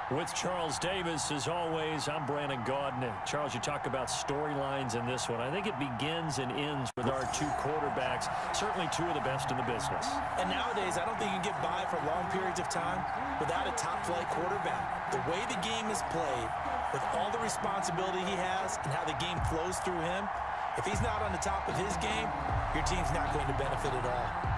With Charles Davis, as always, I'm Brandon Gaudin. Charles, you talk about storylines in this one. I think it begins and ends with our two quarterbacks, certainly two of the best in the business. And nowadays, I don't think you can get by for long periods of time without a top-flight quarterback. The way the game is played, with all the responsibility he has and how the game flows through him, if he's not on the top of his game, your team's not going to benefit at all.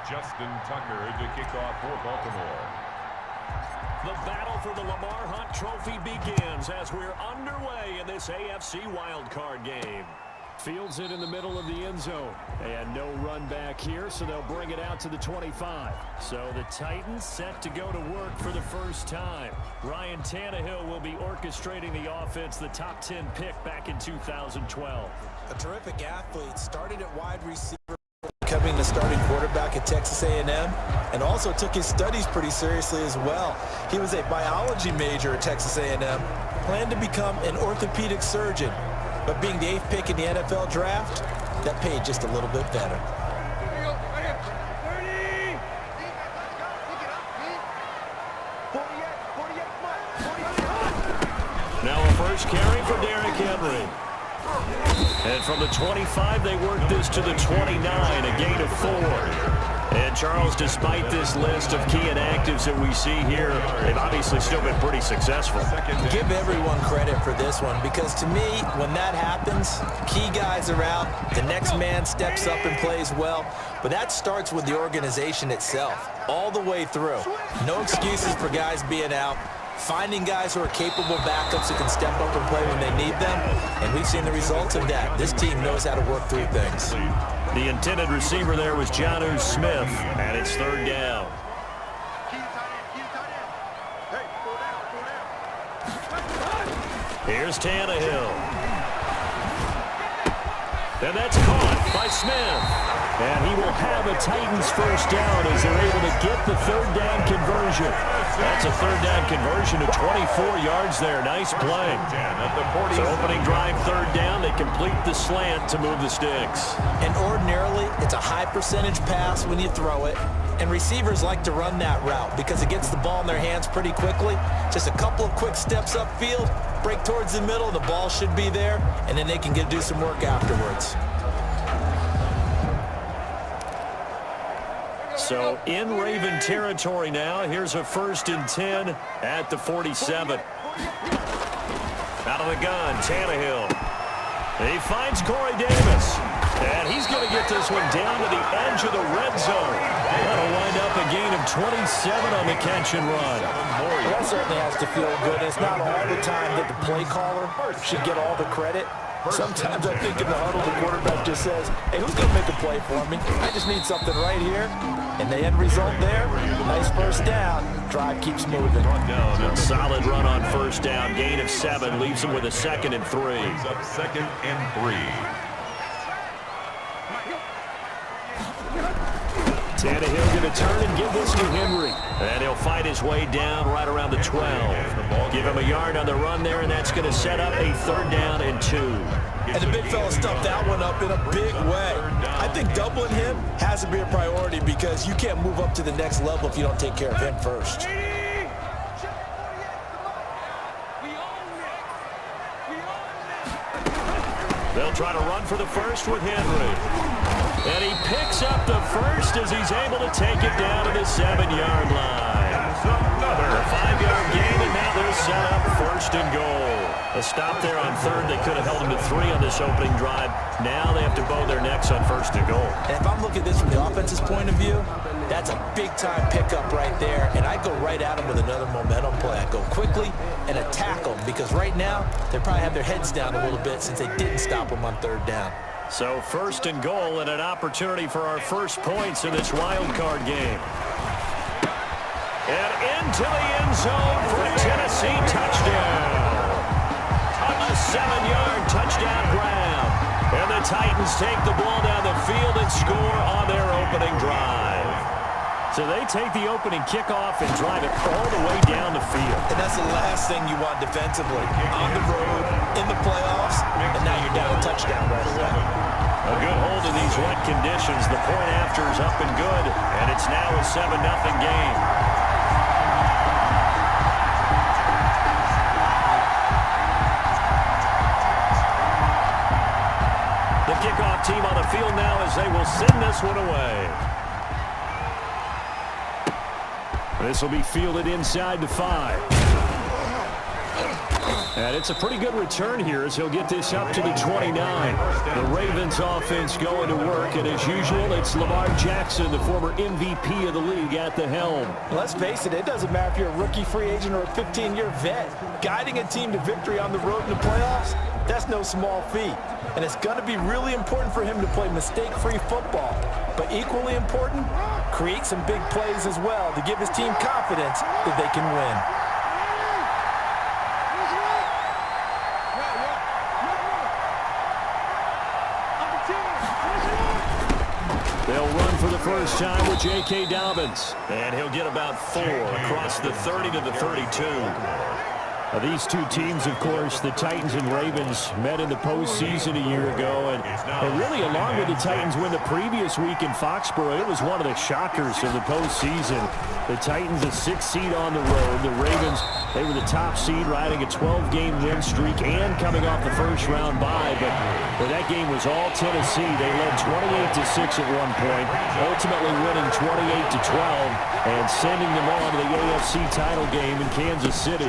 Justin Tucker to kick off for Baltimore. The battle for the Lamar Hunt Trophy begins as we're underway in this AFC wildcard game. Fields it in the middle of the end zone. And no run back here, so they'll bring it out to the 25. So the Titans set to go to work for the first time. Ryan Tannehill will be orchestrating the offense, the top 10 pick back in 2012. A terrific athlete, started at wide receiver, becoming the starting quarterback at Texas A&M, and also took his studies pretty seriously as well. He was a biology major at Texas A&M, planned to become an orthopedic surgeon, but being the 8th pick in the NFL draft, that paid just a little bit better. Now a first carry for Derrick Henry. And from the 25, they work this to the 29, a gain of 4. And Charles, despite this list of key inactives that we see here, they've obviously still been pretty successful. Give everyone credit for this one, because to me, when that happens, key guys are out, the next man steps up and plays well, but that starts with the organization itself, all the way through. No excuses for guys being out. Finding guys who are capable backups who can step up and play when they need them, and we've seen the results of that. This team knows how to work through things. The intended receiver there was Jonnu Smith, and it's third down. Here's Tannehill. And that's caught by Smith. And he will have a Titans first down as they're able to get the third down conversion. That's a third down conversion to 24 yards there. Nice play. So opening drive, third down. They complete the slant to move the sticks. And ordinarily, it's a high percentage pass when you throw it. And receivers like to run that route because it gets the ball in their hands pretty quickly. Just a couple of quick steps upfield, break towards the middle, the ball should be there, and then they can do some work afterwards. So in Raven territory now. Here's a 1st and 10 at the 47. Out of the gun, Tannehill. He finds Corey Davis. And he's going to get this one down to the edge of the red zone. That'll wind up a gain of 27 on the catch and run. That certainly has to feel good. It's not all the time that the play caller should get all the credit. Sometimes I think in the huddle, the quarterback just says, hey, who's going to make a play for me? I just need something right here. And the end result there, nice first down. Drive keeps moving. A solid run on first down. Gain of 7 leaves him with a 2nd and 3. Up 2nd and 3. Tannehill going to turn and give this to Henry. And he'll fight his way down right around the 12. Give him a yard on the run there, and that's going to set up a 3rd down and 2. And the big fella stuffed that one up in a big way. I think doubling him has to be a priority because you can't move up to the next level if you don't take care of him first. They'll try to run for the first with Henry. And he picks up the first as he's able to take it down to the 7-yard line. A 5-yard gain, and now they're set up 1st and goal. A stop there on 3rd. They could have held him to 3 on this opening drive. Now they have to bow their necks on 1st and goal. And if I'm looking at this from the offense's point of view, that's a big-time pickup right there. And I go right at him with another momentum play. I go quickly and attack them because right now they probably have their heads down a little bit since they didn't stop him on 3rd down. So 1st and goal and an opportunity for our first points in this wild card game. And into the end zone for a Tennessee touchdown. A 7-yard touchdown grab. And the Titans take the ball down the field and score on their opening drive. So they take the opening kickoff and drive it all the way down the field. And that's the last thing you want defensively. On the road, in the playoffs, and now you're down a touchdown right away. A good hold of these wet conditions. The point after is up and good, and it's now a 7-0 game. The kickoff team on the field now as they will send this one away. This will be fielded inside the 5. And it's a pretty good return here as he'll get this up to the 29. The Ravens offense going to work, and as usual, it's Lamar Jackson, the former MVP of the league, at the helm. Let's face it, it doesn't matter if you're a rookie free agent or a 15-year vet. Guiding a team to victory on the road in the playoffs, that's no small feat. And it's going to be really important for him to play mistake-free football. But equally important, create some big plays as well to give his team confidence that they can win. They'll run for the first time with J.K. Dobbins. And he'll get about 4 across the 30 to the 32. These two teams, of course, the Titans and Ravens, met in the postseason a year ago. And really, along with the Titans win the previous week in Foxborough, it was one of the shockers of the postseason. The Titans a 6th seed on the road. The Ravens, they were the top seed, riding a 12-game win streak and coming off the first-round bye. But that game was all Tennessee. They led 28-6 at one point, ultimately winning 28-12 and sending them on to the AFC title game in Kansas City.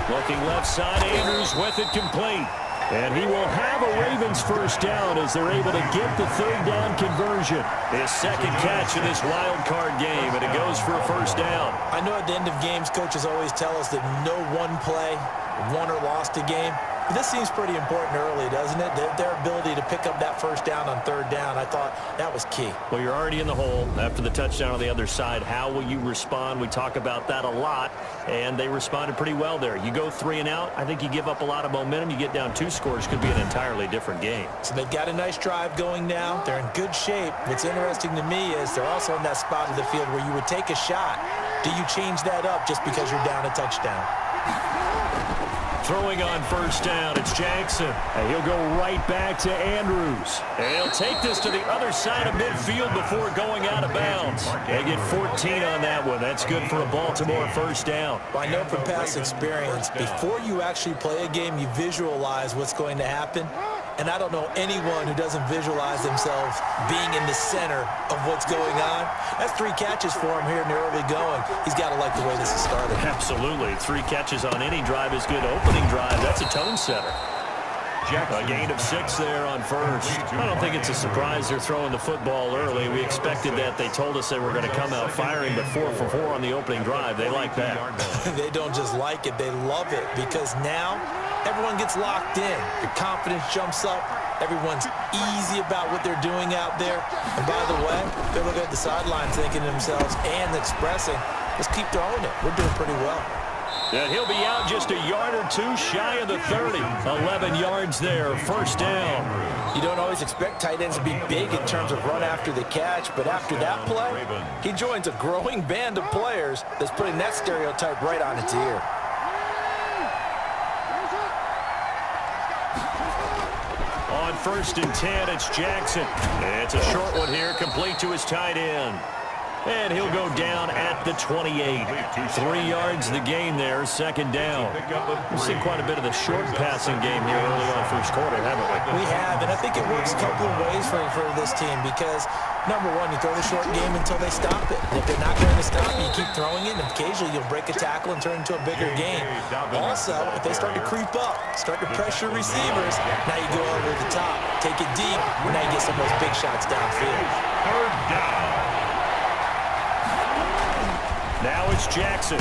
Looking left side, Andrews with it complete. And he will have a Ravens first down as they're able to get the 3rd down conversion. His 2nd catch in this wild card game, and it goes for a first down. I know at the end of games, coaches always tell us that no one play won or lost a game. But this seems pretty important early, doesn't it? Their ability to pick up that first down on 3rd down, I thought that was key. Well, you're already in the hole after the touchdown on the other side. How will you respond? We talk about that a lot, and they responded pretty well there. You go 3 and out, I think you give up a lot of momentum. You get down 2 scores, could be an entirely different game. So they've got a nice drive going now. They're in good shape. What's interesting to me is they're also in that spot of the field where you would take a shot. Do you change that up just because you're down a touchdown? Throwing on first down, it's Jackson. And he'll go right back to Andrews. And he'll take this to the other side of midfield before going out of bounds. They get 14 on that one. That's good for a Baltimore first down. Well, I know from past experience, before you actually play a game, you visualize what's going to happen. And I don't know anyone who doesn't visualize themselves being in the center of what's going on. That's 3 catches for him here in the early going. He's got to like the way this is started. Absolutely. 3 catches on any drive is good. Opening drive, that's a tone setter. A gain of 6 there on first. I don't think it's a surprise they're throwing the football early. We expected that. They told us they were going to come out firing, but 4 for 4 on the opening drive. They like that. They don't just like it. They love it because now everyone gets locked in. Your confidence jumps up. Everyone's easy about what they're doing out there. And by the way, they're looking at the sideline thinking to themselves and expressing, let's keep throwing it. We're doing pretty well. And he'll be out just a yard or two shy of the 30. 11 yards there, first down. You don't always expect tight ends to be big in terms of run after the catch, but after that play, he joins a growing band of players that's putting that stereotype right on its ear. On 1st and 10, it's Jackson. It's a short one here, complete to his tight end. And he'll go down at the 28. 3 yards the gain there, second down. We've seen quite a bit of the short passing game here early on first quarter, haven't we? We have, and I think it works a couple of ways for this team because, number one, you throw the short game until they stop it. And if they're not going to stop it, you keep throwing it, and occasionally you'll break a tackle and turn it into a bigger game. Also, if they start to creep up, start to pressure receivers, now you go over the top, take it deep, and now you get some of those big shots downfield. Third down. Now it's Jackson.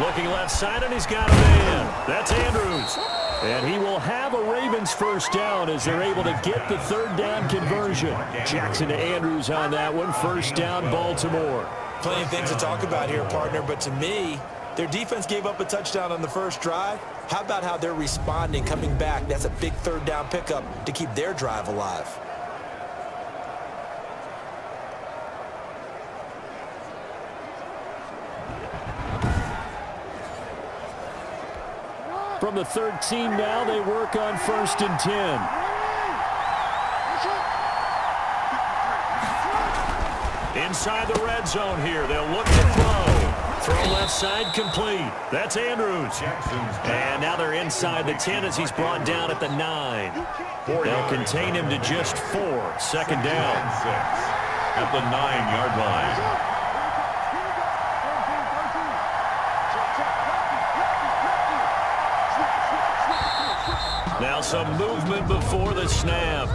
Looking left side, and he's got a man. That's Andrews. And he will have a Ravens first down as they're able to get the third down conversion. Jackson to Andrews on that one. First down, Baltimore. Plenty of things to talk about here, partner, but to me, their defense gave up a touchdown on the first drive. How about how they're responding, coming back? That's a big third down pickup to keep their drive alive. From the 13 now, they work on 1st and 10. Inside the red zone here. They'll look to throw. Throw left side complete. That's Andrews. And now they're inside the 10 as he's brought down at the 9. They'll contain him to just 4. Second down. At the 9-yard line. Now some movement before the snap.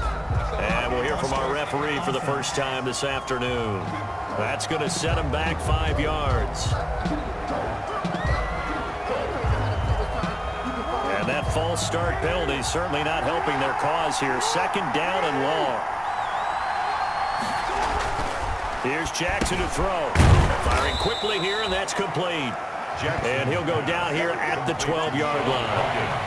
And we'll hear from our referee for the first time this afternoon. That's going to set him back 5 yards. And that false start penalty certainly not helping their cause here. Second down and long. Here's Jackson to throw. Firing quickly here, and that's complete. And he'll go down here at the 12-yard line.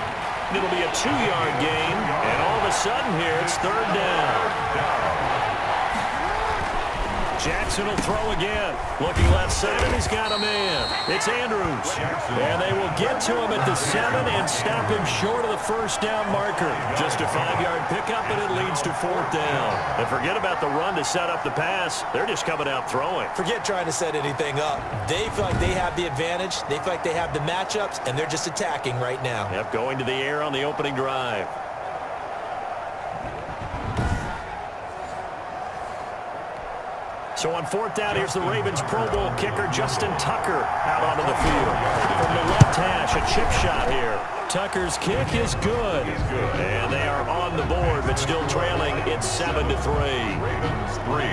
It'll be a 2-yard gain, and all of a sudden here, it's third down. Jackson will throw again. Looking left side, and he's got a man. It's Andrews. And they will get to him at the 7 and stop him short of the first down marker. Just a 5-yard pickup, and it leads to 4th down. And forget about the run to set up the pass. They're just coming out throwing. Forget trying to set anything up. They feel like they have the advantage. They feel like they have the matchups, and they're just attacking right now. Yep, going to the air on the opening drive. So on 4th down, here's the Ravens Pro Bowl kicker, Justin Tucker, out onto the field. From the left hash, a chip shot here. Tucker's kick is good. And they are on the board, but still trailing. It's 7-3. Ravens 3.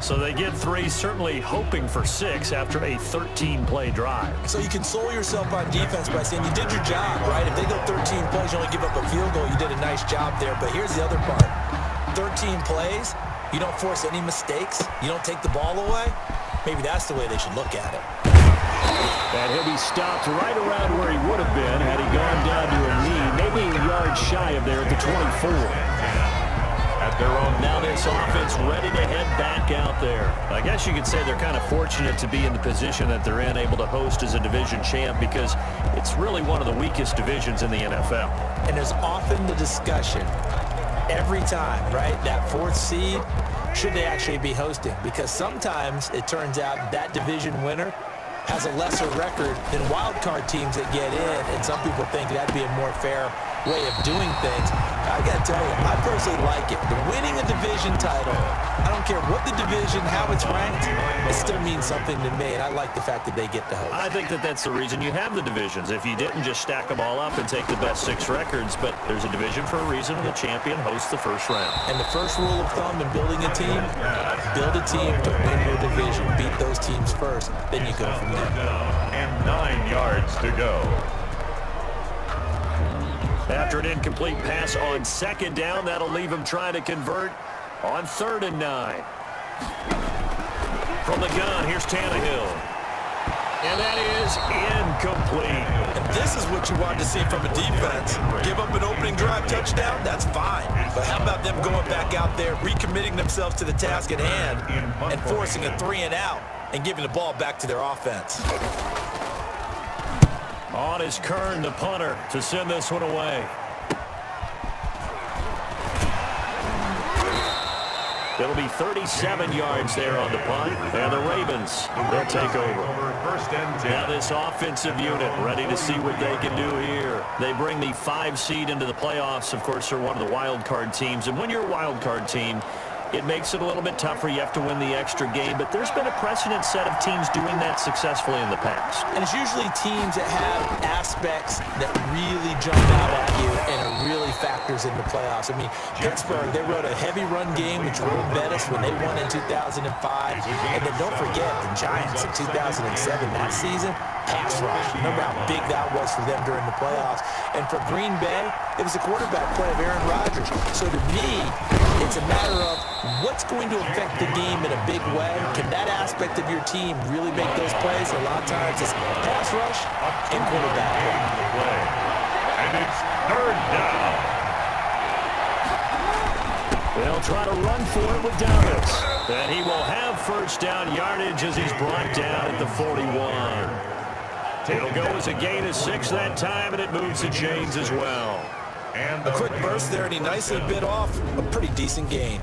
So they get 3, certainly hoping for 6 after a 13-play drive. So you console yourself on defense by saying you did your job, right? If they go 13 plays, you only give up a field goal, you did a nice job there. But here's the other part. 13 plays, you don't force any mistakes, you don't take the ball away. Maybe that's the way they should look at it. And he'll be stopped right around where he would have been had he gone down to a knee, maybe a yard shy of there at the 24. At their own. Now this offense ready to head back out there. I guess you could say they're kind of fortunate to be in the position that they're in, able to host as a division champ, because it's really one of the weakest divisions in the NFL. And there's often the discussion every time, right? That 4th seed, should they actually be hosting? Because sometimes it turns out that division winner has a lesser record than wild card teams that get in, and some people think that'd be a more fair way of doing things. I gotta tell you, I personally like it. The winning a division title, I don't care what the division, how it's ranked, it still means something to me, and I like the fact that they get to host. I think that that's the reason you have the divisions. If you didn't just stack them all up and take the best 6 records, but there's a division for a reason, and the champion hosts the first round. And the first rule of thumb in building a team, build a team to win your division. Beat those teams first, then you go from there. And 9 yards to go. After an incomplete pass on 2nd down, that'll leave him trying to convert on 3rd and 9. From the gun, here's Tannehill. And that is incomplete. And this is what you want to see from a defense. Give up an opening drive touchdown, that's fine. But how about them going back out there, recommitting themselves to the task at hand, and forcing a 3 and out, and giving the ball back to their offense. On is Kern, the punter, to send this one away. It'll be 37 yards there on the punt, and the Ravens, they'll take over. First and 10. Now this offensive unit ready to see what they can do here. They bring the 5 seed into the playoffs. Of course, they're one of the wild card teams, and when you're a wild card team, it makes it a little bit tougher. You have to win the extra game, but there's been a precedent set of teams doing that successfully in the past. And it's usually teams that have aspects that really jump out at you and it really factors in the playoffs. I mean, Pittsburgh, they rode a heavy run game, which Rome Bettis when they won in 2005. And then don't forget the Giants in 2007, that season, pass rush. Remember how big that was for them during the playoffs. And for Green Bay, it was the quarterback play of Aaron Rodgers. So to me, it's a matter of what's going to affect the game in a big way. Can that aspect of your team really make those plays? A lot of times it's pass rush and quarterback play. And it's third down. They'll try to run for it with Dallas. And he will have first down yardage as he's brought down at the 41. It'll go as a gain of 6 that time, and it moves the chains as well. And a quick burst there, and he nicely bit off a pretty decent gain.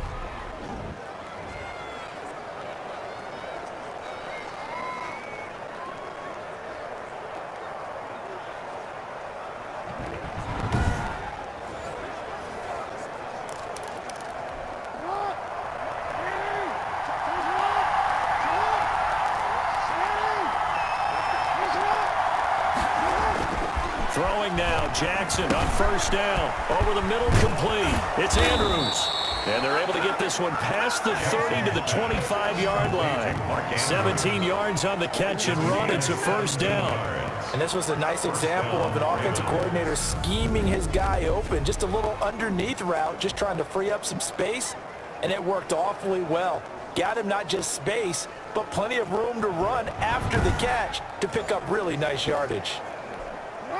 Throwing now, Jackson on first down. Over the middle, complete. It's Andrews. And they're able to get this one past the 30 to the 25-yard line. 17 yards on the catch and run. It's a first down. And this was a nice example of an offensive coordinator scheming his guy open. Just a little underneath route, just trying to free up some space. And it worked awfully well. Got him not just space, but plenty of room to run after the catch to pick up really nice yardage.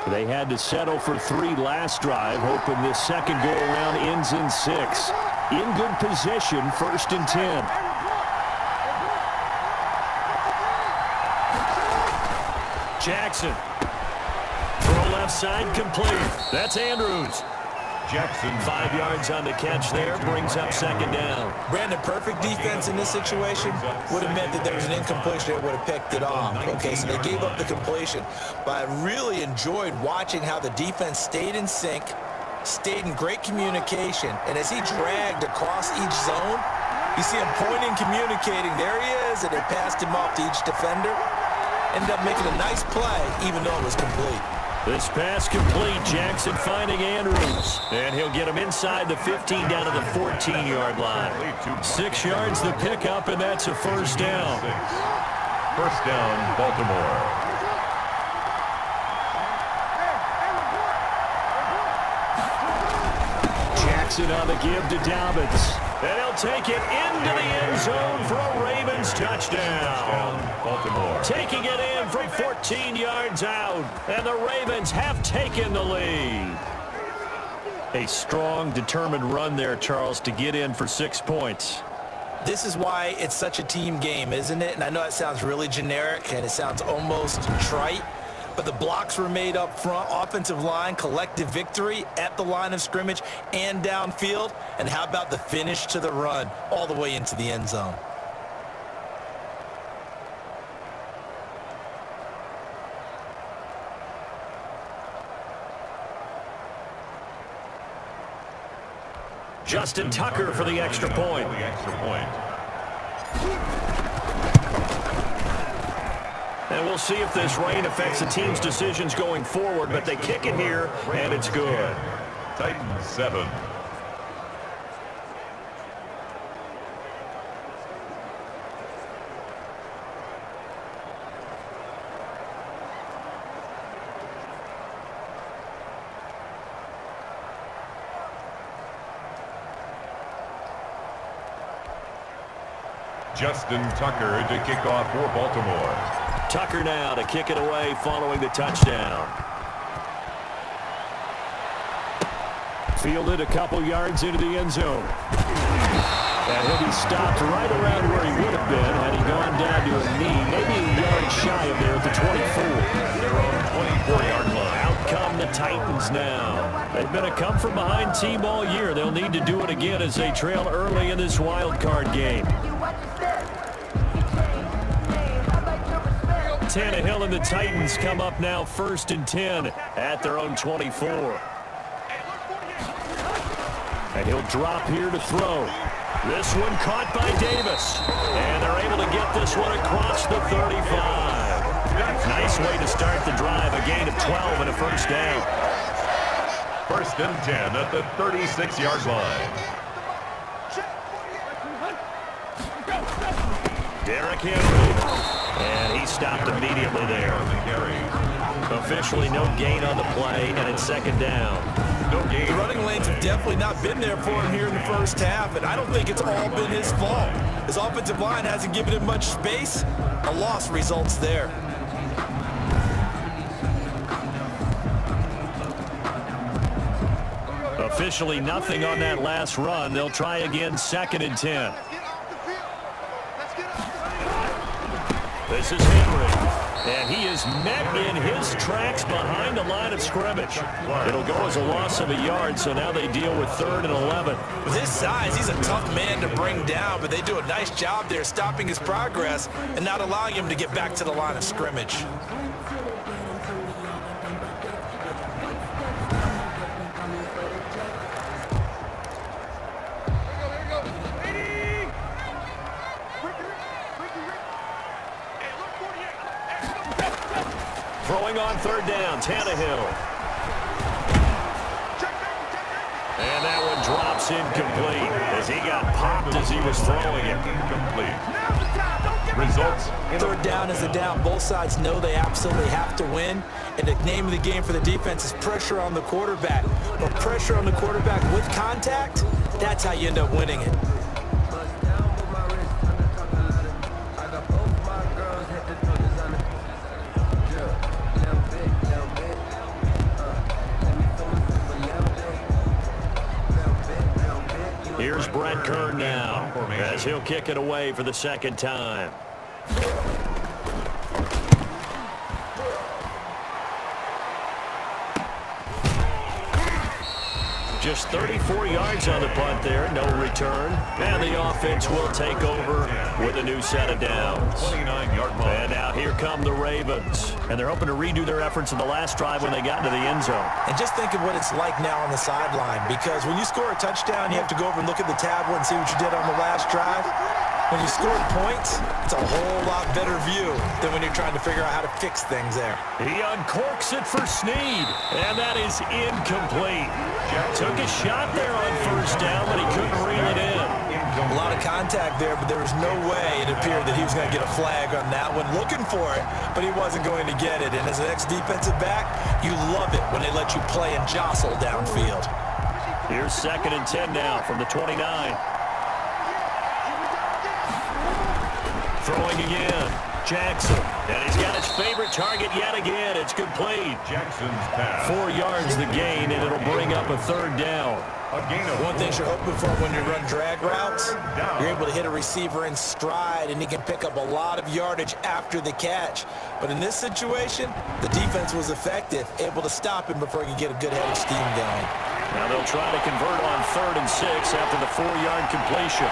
They had to settle for 3 last drive, hoping this second go-around ends in 6. In good position, 1st and 10. Jackson. Throw left side, complete. That's Andrews. Jackson. 5 yards on the catch there, brings up second down. Brandon, perfect defense in this situation would have meant that there was an incompletion that would have picked it off. Okay, so they gave up the completion. But I really enjoyed watching how the defense stayed in sync, stayed in great communication, and as he dragged across each zone, you see him pointing, communicating. There he is, and they passed him off to each defender. Ended up making a nice play, even though it was complete. This pass complete. Jackson finding Andrews. And he'll get him inside the 15 down to the 14-yard line. 6 yards the pickup, and that's a first down. First down, Baltimore. Jackson on the give to Dobbins. And he'll take it into the end zone for a Ravens touchdown. Baltimore. Taking it in from 14 yards out. And the Ravens have taken the lead. A strong, determined run there, Charles, to get in for 6 points. This is why it's such a team game, isn't it? And I know it sounds really generic and it sounds almost trite, but the blocks were made up front, offensive line, collective victory at the line of scrimmage and downfield. And how about the finish to the run all the way into the end zone? Justin Tucker for the extra point. And we'll see if this rain affects the team's decisions going forward, but they kick it here, and it's good. Titans 7. Justin Tucker to kick off for Baltimore. Tucker now to kick it away following the touchdown. Fielded a couple yards into the end zone. And he'll be stopped right around where he would have been had he gone down to a knee, maybe a yard shy of there at the 24. Their own 24-yard line. Out come the Titans now. They've been a come-from-behind team all year. They'll need to do it again as they trail early in this wild card game. Tannehill and the Titans come up now 1st and 10 at their own 24. And he'll drop here to throw. This one caught by Davis. And they're able to get this one across the 35. Nice way to start the drive. A gain of 12 and a first down. 1st and 10 at the 36-yard line. Derrick Henry. And he stopped immediately there. Officially no gain on the play, and it's 2nd down. No gain. The running lanes have definitely not been there for him here in the first half, and I don't think it's all been his fault. His offensive line hasn't given him much space. A loss results there. Officially nothing on that last run. They'll try again 2nd and 10. This is Henry. And he is met in his tracks behind the line of scrimmage. It'll go as a loss of a yard, so now they deal with 3rd and 11. With his size, he's a tough man to bring down, but they do a nice job there stopping his progress and not allowing him to get back to the line of scrimmage. Throwing on 3rd down, Tannehill. And that one drops incomplete as he got popped as he was throwing it. Incomplete. Results. 3rd down is a down. Both sides know they absolutely have to win. And the name of the game for the defense is pressure on the quarterback. But pressure on the quarterback with contact, that's how you end up winning it. Here's Brent Kern now as he'll kick it away for the 2nd time. Just 34 yards on the punt there, no return. And the offense will take over with a new set of downs. 29-yard line. And now here come the Ravens. And they're hoping to redo their efforts in the last drive when they got into the end zone. And just think of what it's like now on the sideline, because when you score a touchdown, you have to go over and look at the tablet and see what you did on the last drive. When you scored points, it's a whole lot better view than when you're trying to figure out how to fix things there. He uncorks it for Snead, and that is incomplete. Took a shot there on 1st down, but he couldn't reel it in. A lot of contact there, but there was no way it appeared that he was going to get a flag on that one. Looking for it, but he wasn't going to get it. And as an ex-defensive back, you love it when they let you play and jostle downfield. Here's 2nd and 10 now from the 29. Throwing again, Jackson. And he's got his favorite target yet again. It's complete. Jackson's pass. 4 yards the gain, and it'll bring up a 3rd down. A gain of One thing you're hoping for when you run drag routes, you're able to hit a receiver in stride, and he can pick up a lot of yardage after the catch. But in this situation, the defense was effective, able to stop him before he could get a good head of steam going. Now they'll try to convert on 3rd and 6 after the 4-yard completion.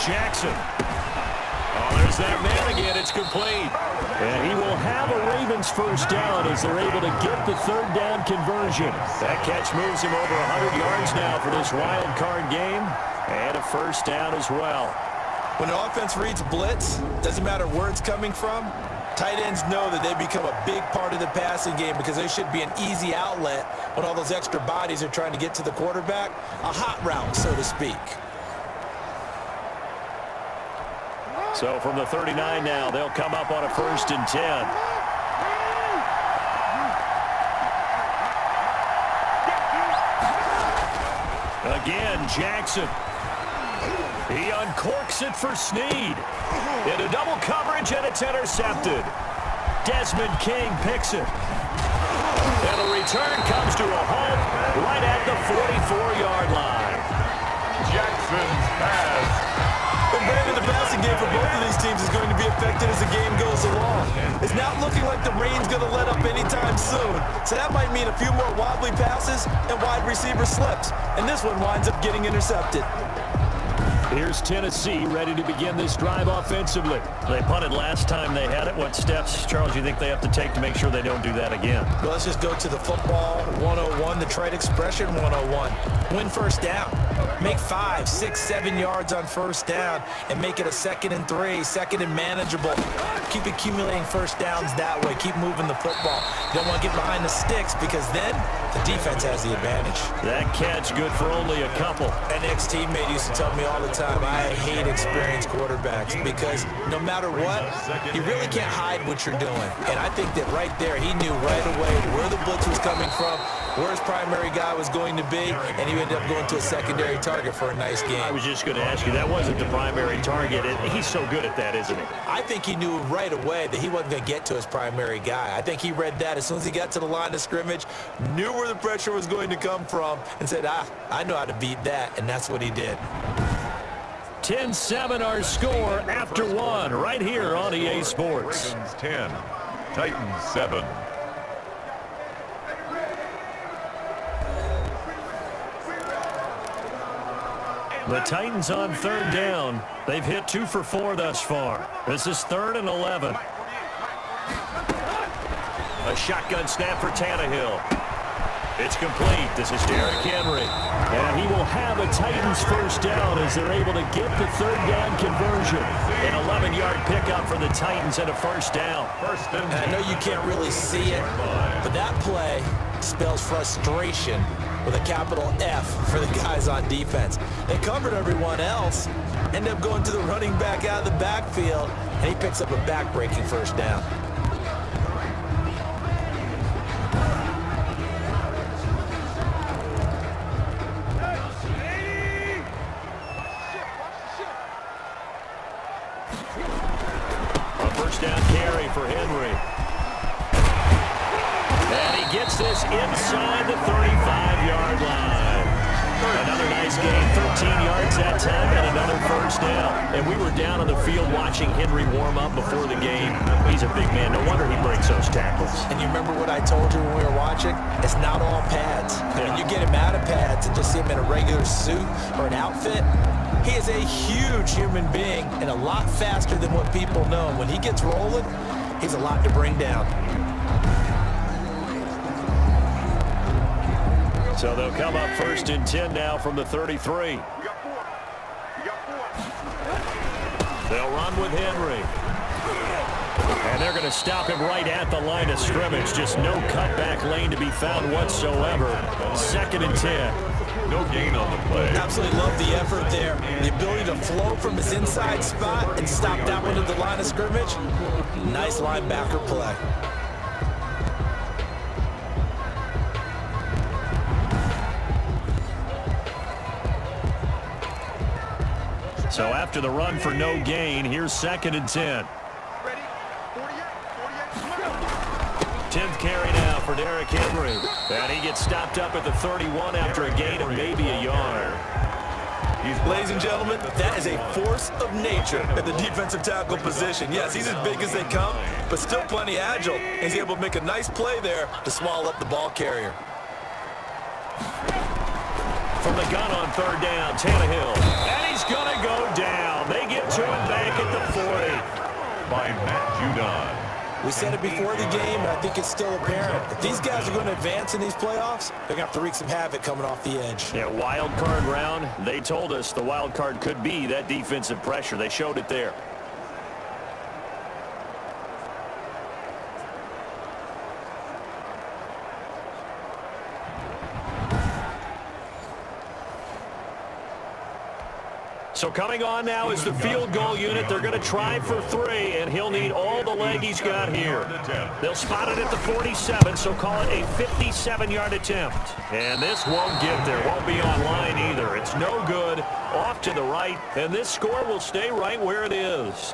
Jackson. Oh, there's that man again. It's complete. And he will have a Ravens 1st down as they're able to get the 3rd down conversion. That catch moves him over 100 yards now for this wild card game. And a 1st down as well. When an offense reads blitz, doesn't matter where it's coming from, tight ends know that they become a big part of the passing game because they should be an easy outlet when all those extra bodies are trying to get to the quarterback. A hot route, so to speak. So from the 39 now, they'll come up on a 1st and 10. Again, Jackson. He uncorks it for Snead. Into double coverage, and it's intercepted. Desmond King picks it. And the return comes to a halt right at the 44-yard line. Jackson's pass. And Brandon, the passing game for both of these teams is going to be affected as the game goes along. It's not looking like the rain's going to let up anytime soon. So that might mean a few more wobbly passes and wide receiver slips. And this one winds up getting intercepted. Here's Tennessee ready to begin this drive offensively. They punted last time they had it. What steps, Charles, you think they have to take to make sure they don't do that again? Well, let's just go to the football 101, the trade expression 101. Win first down. Make 5, 6, 7 yards on first down and make it a 2nd and 3, 2nd and manageable. Keep accumulating first downs that way. Keep moving the football. You don't want to get behind the sticks because then the defense has the advantage. That catch good for only a couple. An ex-teammate used to tell me all the time, I hate experienced quarterbacks because no matter what, you really can't hide what you're doing. And I think that right there, he knew right away where the blitz was coming from, where his primary guy was going to be, and he ended up going to a secondary target for a nice game. I was just going to ask you, that wasn't the primary target. He's so good at that, isn't he? I think he knew right away that he wasn't going to get to his primary guy. I think he read that as soon as he got to the line of scrimmage, knew where the pressure was going to come from, and said, I know how to beat that, and that's what he did. 10-7 our score after one right here on EA Sports. Ravens 10, Titans 7. The Titans on third down. They've hit 2 for 4 thus far. This is 3rd and 11. A shotgun snap for Tannehill. It's complete. This is Derrick Henry. And he will have a Titans first down as they're able to get the 3rd down conversion. An 11-yard pickup for the Titans and a first down. And I know you can't really see it, but that play spells frustration with a capital F for the guys on defense. They covered everyone else, ended up going to the running back out of the backfield, and he picks up a back-breaking first down. A first down carry for Henry. And he gets this inside the 35-yard line. Another nice game, 13 yards that time, and another first down. And we were down on the field watching Henry warm up before the game. He's a big man. No wonder he breaks those tackles. And you remember what I told you when we were watching? It's not all pads. I mean, you get him out of pads and just see him in a regular suit or an outfit. He is a huge human being and a lot faster than what people know. When he gets rolling, he's a lot to bring down. So they'll come up 1st and 10 now from the 33. They'll run with Henry. And they're going to stop him right at the line of scrimmage. Just no cutback lane to be found whatsoever. 2nd and 10. No gain on the play. Absolutely love the effort there. The ability to flow from his inside spot and stop that one at the line of scrimmage. Nice linebacker play. So after the run for no gain, here's 2nd and 10. 10th carry now for Derrick Henry. And he gets stopped up at the 31 after a gain of maybe a yard. Ladies and gentlemen, that is a force of nature at the defensive tackle position. Yes, he's as big as they come, but still plenty agile. He's able to make a nice play there to swallow up the ball carrier. From the gun on 3rd down, Tannehill. And he's going to go down. They get to him back at the 40. By Matt Judon. We said it before the game, and I think it's still apparent. If these guys are going to advance in these playoffs, they're going to have to wreak some havoc coming off the edge. Yeah, wild card round. They told us the wild card could be that defensive pressure. They showed it there. So coming on now is the field goal unit. They're going to try for 3, and he'll need all the leg he's got here. They'll spot it at the 47, so call it a 57-yard attempt. And this won't get there. Won't be on line either. It's no good. Off to the right, and this score will stay right where it is.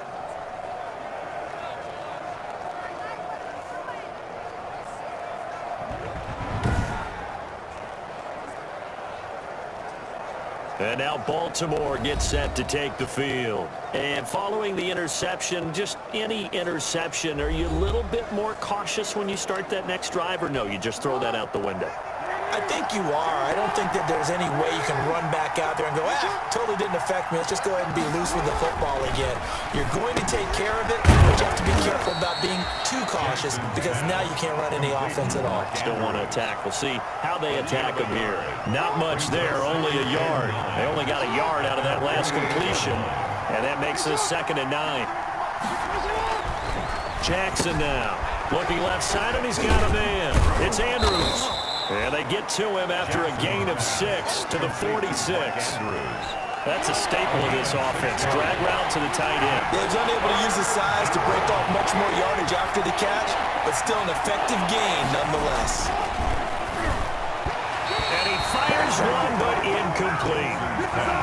And now Baltimore gets set to take the field. And following the interception, just any interception, are you a little bit more cautious when you start that next drive, or no, you just throw that out the window? I think you are. I don't think that there's any way you can run back out there and go, totally didn't affect me. Let's just go ahead and be loose with the football again. You're going to take care of it, but you have to be careful about being too cautious because now you can't run any offense at all. Still want to attack. We'll see how they attack them here. Not much there, only a yard. They only got a yard out of that last completion, and that makes this 2nd and 9. Jackson now. Looking left side, and he's got a man. It's Andrews. And they get to him after a gain of 6 to the 46. That's a staple of this offense. Drag route to the tight end. Yeah, he's unable to use his size to break off much more yardage after the catch, but still an effective gain nonetheless. And he fires one, but incomplete.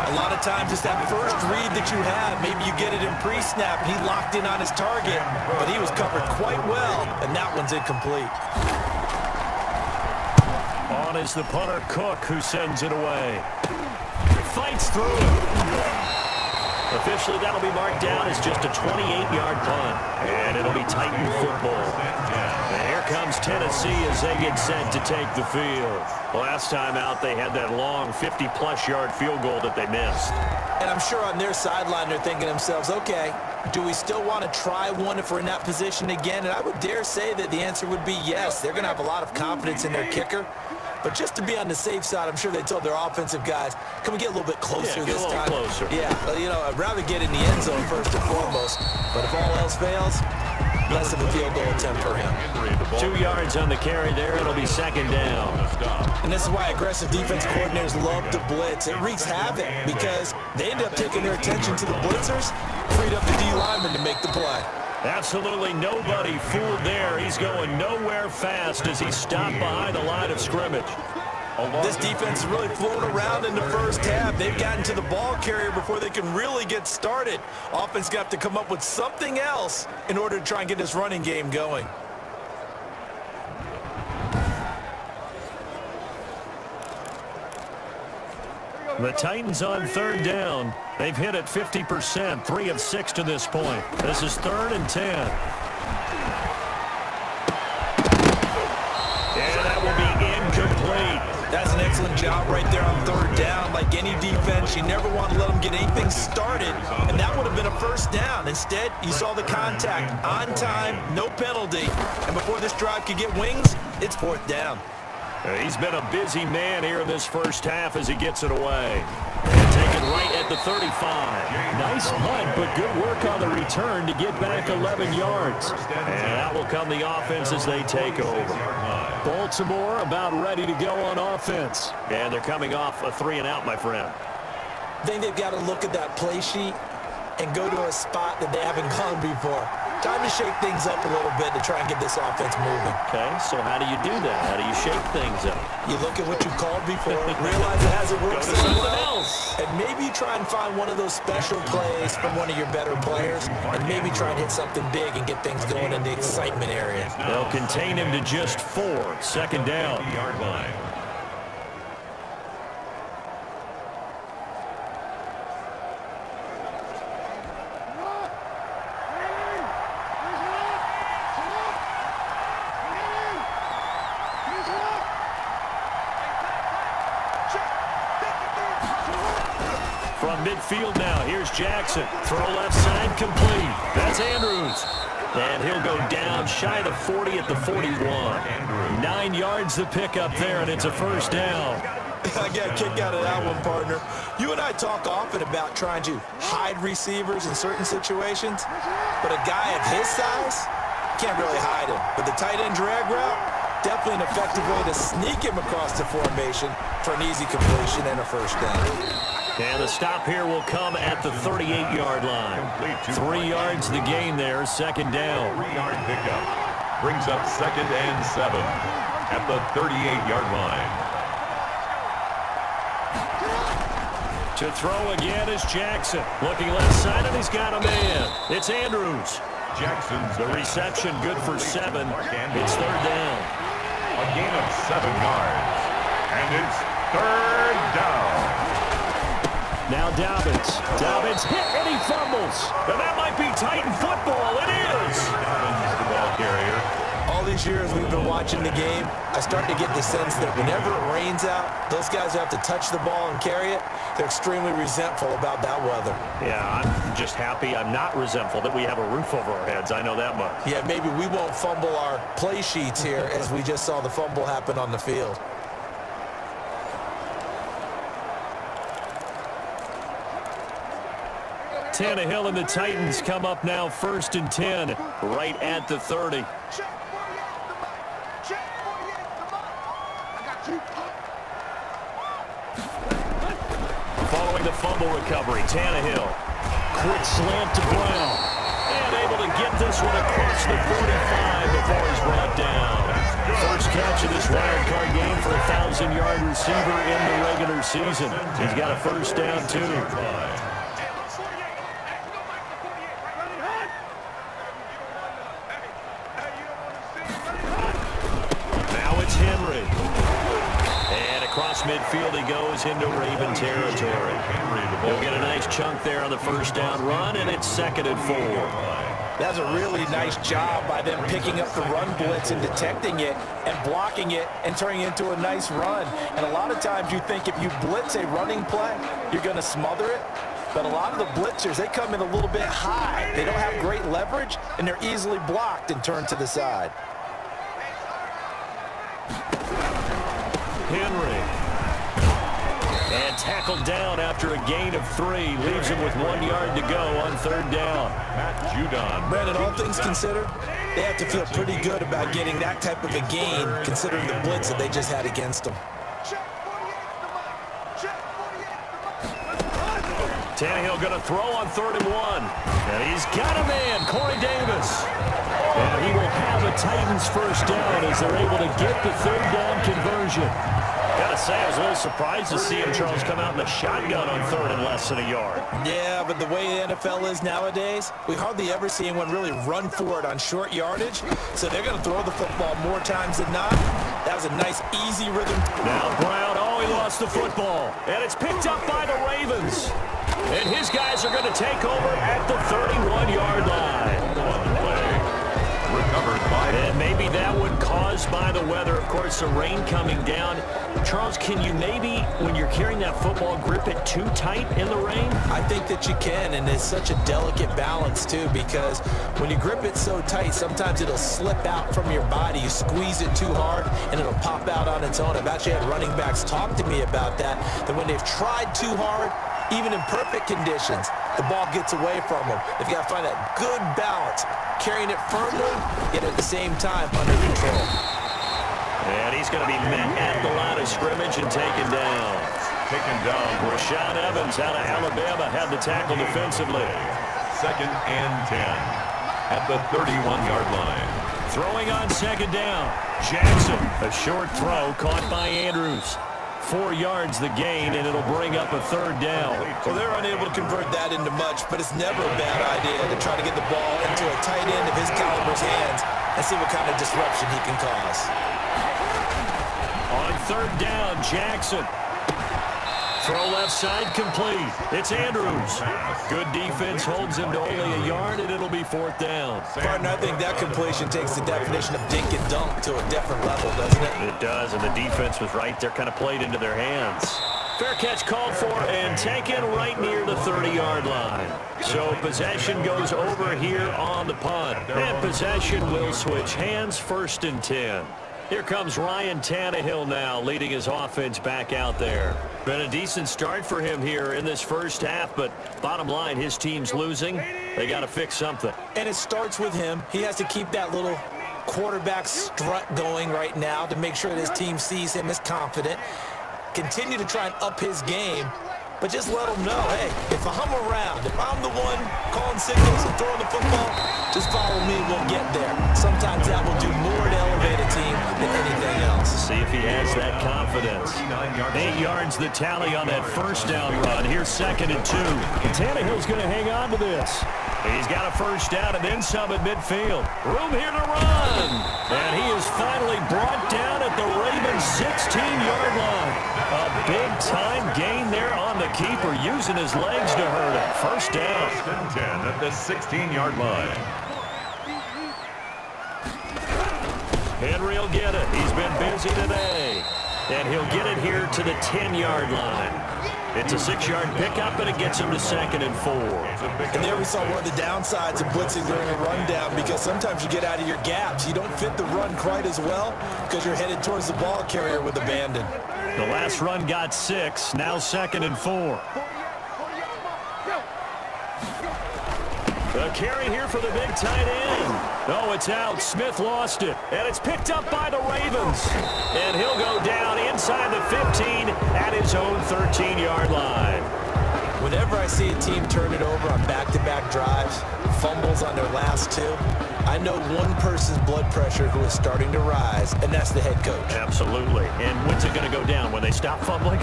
A lot of times it's that first read that you have. Maybe you get it in pre-snap, and he locked in on his target, but he was covered quite well, and that one's incomplete. On is the punter, Cook, who sends it away. Fights through it. Officially, that'll be marked down as just a 28-yard punt. And it'll be Titan football. And here comes Tennessee as they get set to take the field. Last time out, they had that long 50-plus yard field goal that they missed. And I'm sure on their sideline, they're thinking to themselves, okay, do we still want to try one if we're in that position again? And I would dare say that the answer would be yes. They're going to have a lot of confidence in their kicker. But just to be on the safe side, I'm sure they told their offensive guys, can we get a little bit closer this time? Closer. Yeah, you know, I'd rather get in the end zone first and foremost. But if all else fails, less of a field goal attempt for him. 2 yards on the carry there. It'll be 2nd down. And this is why aggressive defense coordinators love to blitz. It wreaks havoc because they end up taking their attention to the blitzers, freed up the D lineman to make the play. Absolutely nobody fooled there. He's going nowhere fast as he's stopped behind the line of scrimmage. This defense is really flown around in the first half. They've gotten to the ball carrier before they can really get started. Offense got to come up with something else in order to try and get this running game going. The Titans on 3rd down. They've hit it 50%, 3 of 6 to this point. This is 3rd and 10. And that will be incomplete. That's an excellent job right there on 3rd down. Like any defense, you never want to let them get anything started, and that would have been a 1st down. Instead, you saw the contact on time, no penalty, and before this drive could get wings, it's 4th down. He's been a busy man here in this first half as he gets it away. And taken right at the 35. Nice punt, but good work on the return to get back 11 yards. And that will come the offense as they take over. Baltimore about ready to go on offense. And they're coming off a 3-and-out, my friend. I think they've got to look at that play sheet and go to a spot that they haven't gone before. Time to shake things up a little bit to try and get this offense moving. Okay, so how do you do that? How do you shake things up? You look at what you called before, realize it hasn't worked so well, else. and maybe try and find one of those special plays from one of your better players, and maybe try and hit something big and get things going in the excitement area. They'll contain him to just 4. 2nd down. Yard line. From midfield now, here's Jackson. Throw left side, complete. That's Andrews. And he'll go down shy of the 40 at the 41. 9 yards to pick up there, and it's a 1st down. I got a kick out of that one, partner. You and I talk often about trying to hide receivers in certain situations, but a guy of his size can't really hide him. But the tight end drag route, definitely an effective way to sneak him across the formation for an easy completion and a 1st down. And the stop here will come at the 38-yard line. 3 yards the gain there, second down. 3-yard pickup. Brings up 2nd and 7 at the 38-yard line. To throw again is Jackson. Looking left side, and he's got a man. It's Andrews. Jackson's The reception good for 7. It's third down. A gain of 7 yards. And it's third down. Now Dobbins hit and he fumbles. And that might be Titan football. It is. Dobbins, the ball carrier. All these years we've been watching the game, I start to get the sense that whenever it rains out, those guys who have to touch the ball and carry it, they're extremely resentful about that weather. Yeah, I'm just happy I'm not resentful that we have a roof over our heads. I know that much. Yeah, maybe we won't fumble our play sheets here as we just saw the fumble happen on the field. Tannehill and the Titans come up now 1st and 10, right at the 30. Following the fumble recovery, Tannehill. Quick slant to Brown. And able to get this one across the 45 before he's brought down. First catch of this wild card game for a 1,000-yard receiver in the regular season. He's got a first down, too. Midfield he goes into Raven territory. He'll get a nice chunk there on the first down run, and it's 2nd and 4. That's a really nice job by them picking up the run blitz and detecting it and blocking it and turning it into a nice run. And a lot of times you think if you blitz a running play, you're going to smother it. But a lot of the blitzers, they come in a little bit high. They don't have great leverage, and they're easily blocked and turned to the side. Henry. And tackled down after a gain of 3. Leaves him with 1 yard to go on 3rd down. Matt Judon. Brandon, all things considered, they have to feel pretty good about getting that type of a gain considering the blitz that they just had against them. Tannehill going to throw on 3rd and 1. And he's got a man, Corey Davis. And he will have a Titans first down as they're able to get the 3rd down conversion. Gotta say, I was a little surprised to see him, Charles, come out in the shotgun on 3rd and less than a yard. Yeah, but the way the NFL is nowadays, we hardly ever see anyone really run for it on short yardage. So they're going to throw the football more times than not. That was a nice, easy rhythm. Now Brown, he lost the football. And it's picked up by the Ravens. And his guys are going to take over at the 31-yard line. Recovered by. And maybe that one caused by the weather. Of course, the rain coming down. Charles, can you maybe, when you're carrying that football, grip it too tight in the rain? I think that you can, and it's such a delicate balance, too, because when you grip it so tight, sometimes it'll slip out from your body. You squeeze it too hard, and it'll pop out on its own. I've actually had running backs talk to me about that when they've tried too hard, even in perfect conditions, the ball gets away from them. They've got to find that good balance, carrying it firmly, yet at the same time under control. And he's going to be met at the line of scrimmage and taken down. Rashaan Evans out of Alabama had the tackle defensively. 2nd and 10 at the 31-yard line. Throwing on 2nd down. Jackson, a short throw caught by Andrews. 4 yards the gain, and it'll bring up a 3rd down. Well, they're unable to convert that into much, but it's never a bad idea to try to get the ball into a tight end of his caliber's hands and see what kind of disruption he can cause. On 3rd down, Jackson. Throw left side complete. It's Andrews. Good defense holds him to only a yard, and it'll be 4th down. Partner, I think that completion takes the definition of dink and dunk to a different level, doesn't it? It does, and the defense was right there, kind of played into their hands. Fair catch called for and taken right near the 30-yard line. So possession goes over here on the punt. And possession will switch hands, 1st and 10. Here comes Ryan Tannehill now, leading his offense back out there. Been a decent start for him here in this first half, but bottom line, his team's losing. They got to fix something. And it starts with him. He has to keep that little quarterback strut going right now to make sure that his team sees him as confident. Continue to try and up his game, but just let them know, hey, if I'm around, if I'm the one calling signals and throwing the football, just follow me, we'll get there. Sometimes that will do more to elevate a team than anything else. See if he has that confidence. 8 yards the tally on that first down run. Here's 2nd and 2. Tannehill's going to hang on to this. He's got a first down and then some at midfield. Room here to run. And he is finally brought down at the Ravens' 16-yard line. A big-time gain there on the keeper, using his legs to hurt him. First down. 10 at the 16-yard line. Henry will get it. He's been busy today. And he'll get it here to the 10-yard line. It's a 6-yard pickup, and it gets him to 2nd and 4. And there we saw one of the downsides of blitzing during a rundown, because sometimes you get out of your gaps. You don't fit the run quite as well because you're headed towards the ball carrier with abandon. The last run got 6, now 2nd and 4. The carry here for the big tight end. No, it's out. Smith lost it. And it's picked up by the Ravens. And he'll go down inside the 15 at his own 13-yard line. Whenever I see a team turn it over on back-to-back drives, fumbles on their last 2, I know one person's blood pressure who is starting to rise, and that's the head coach. Absolutely. And when's it going to go down? When they stop fumbling?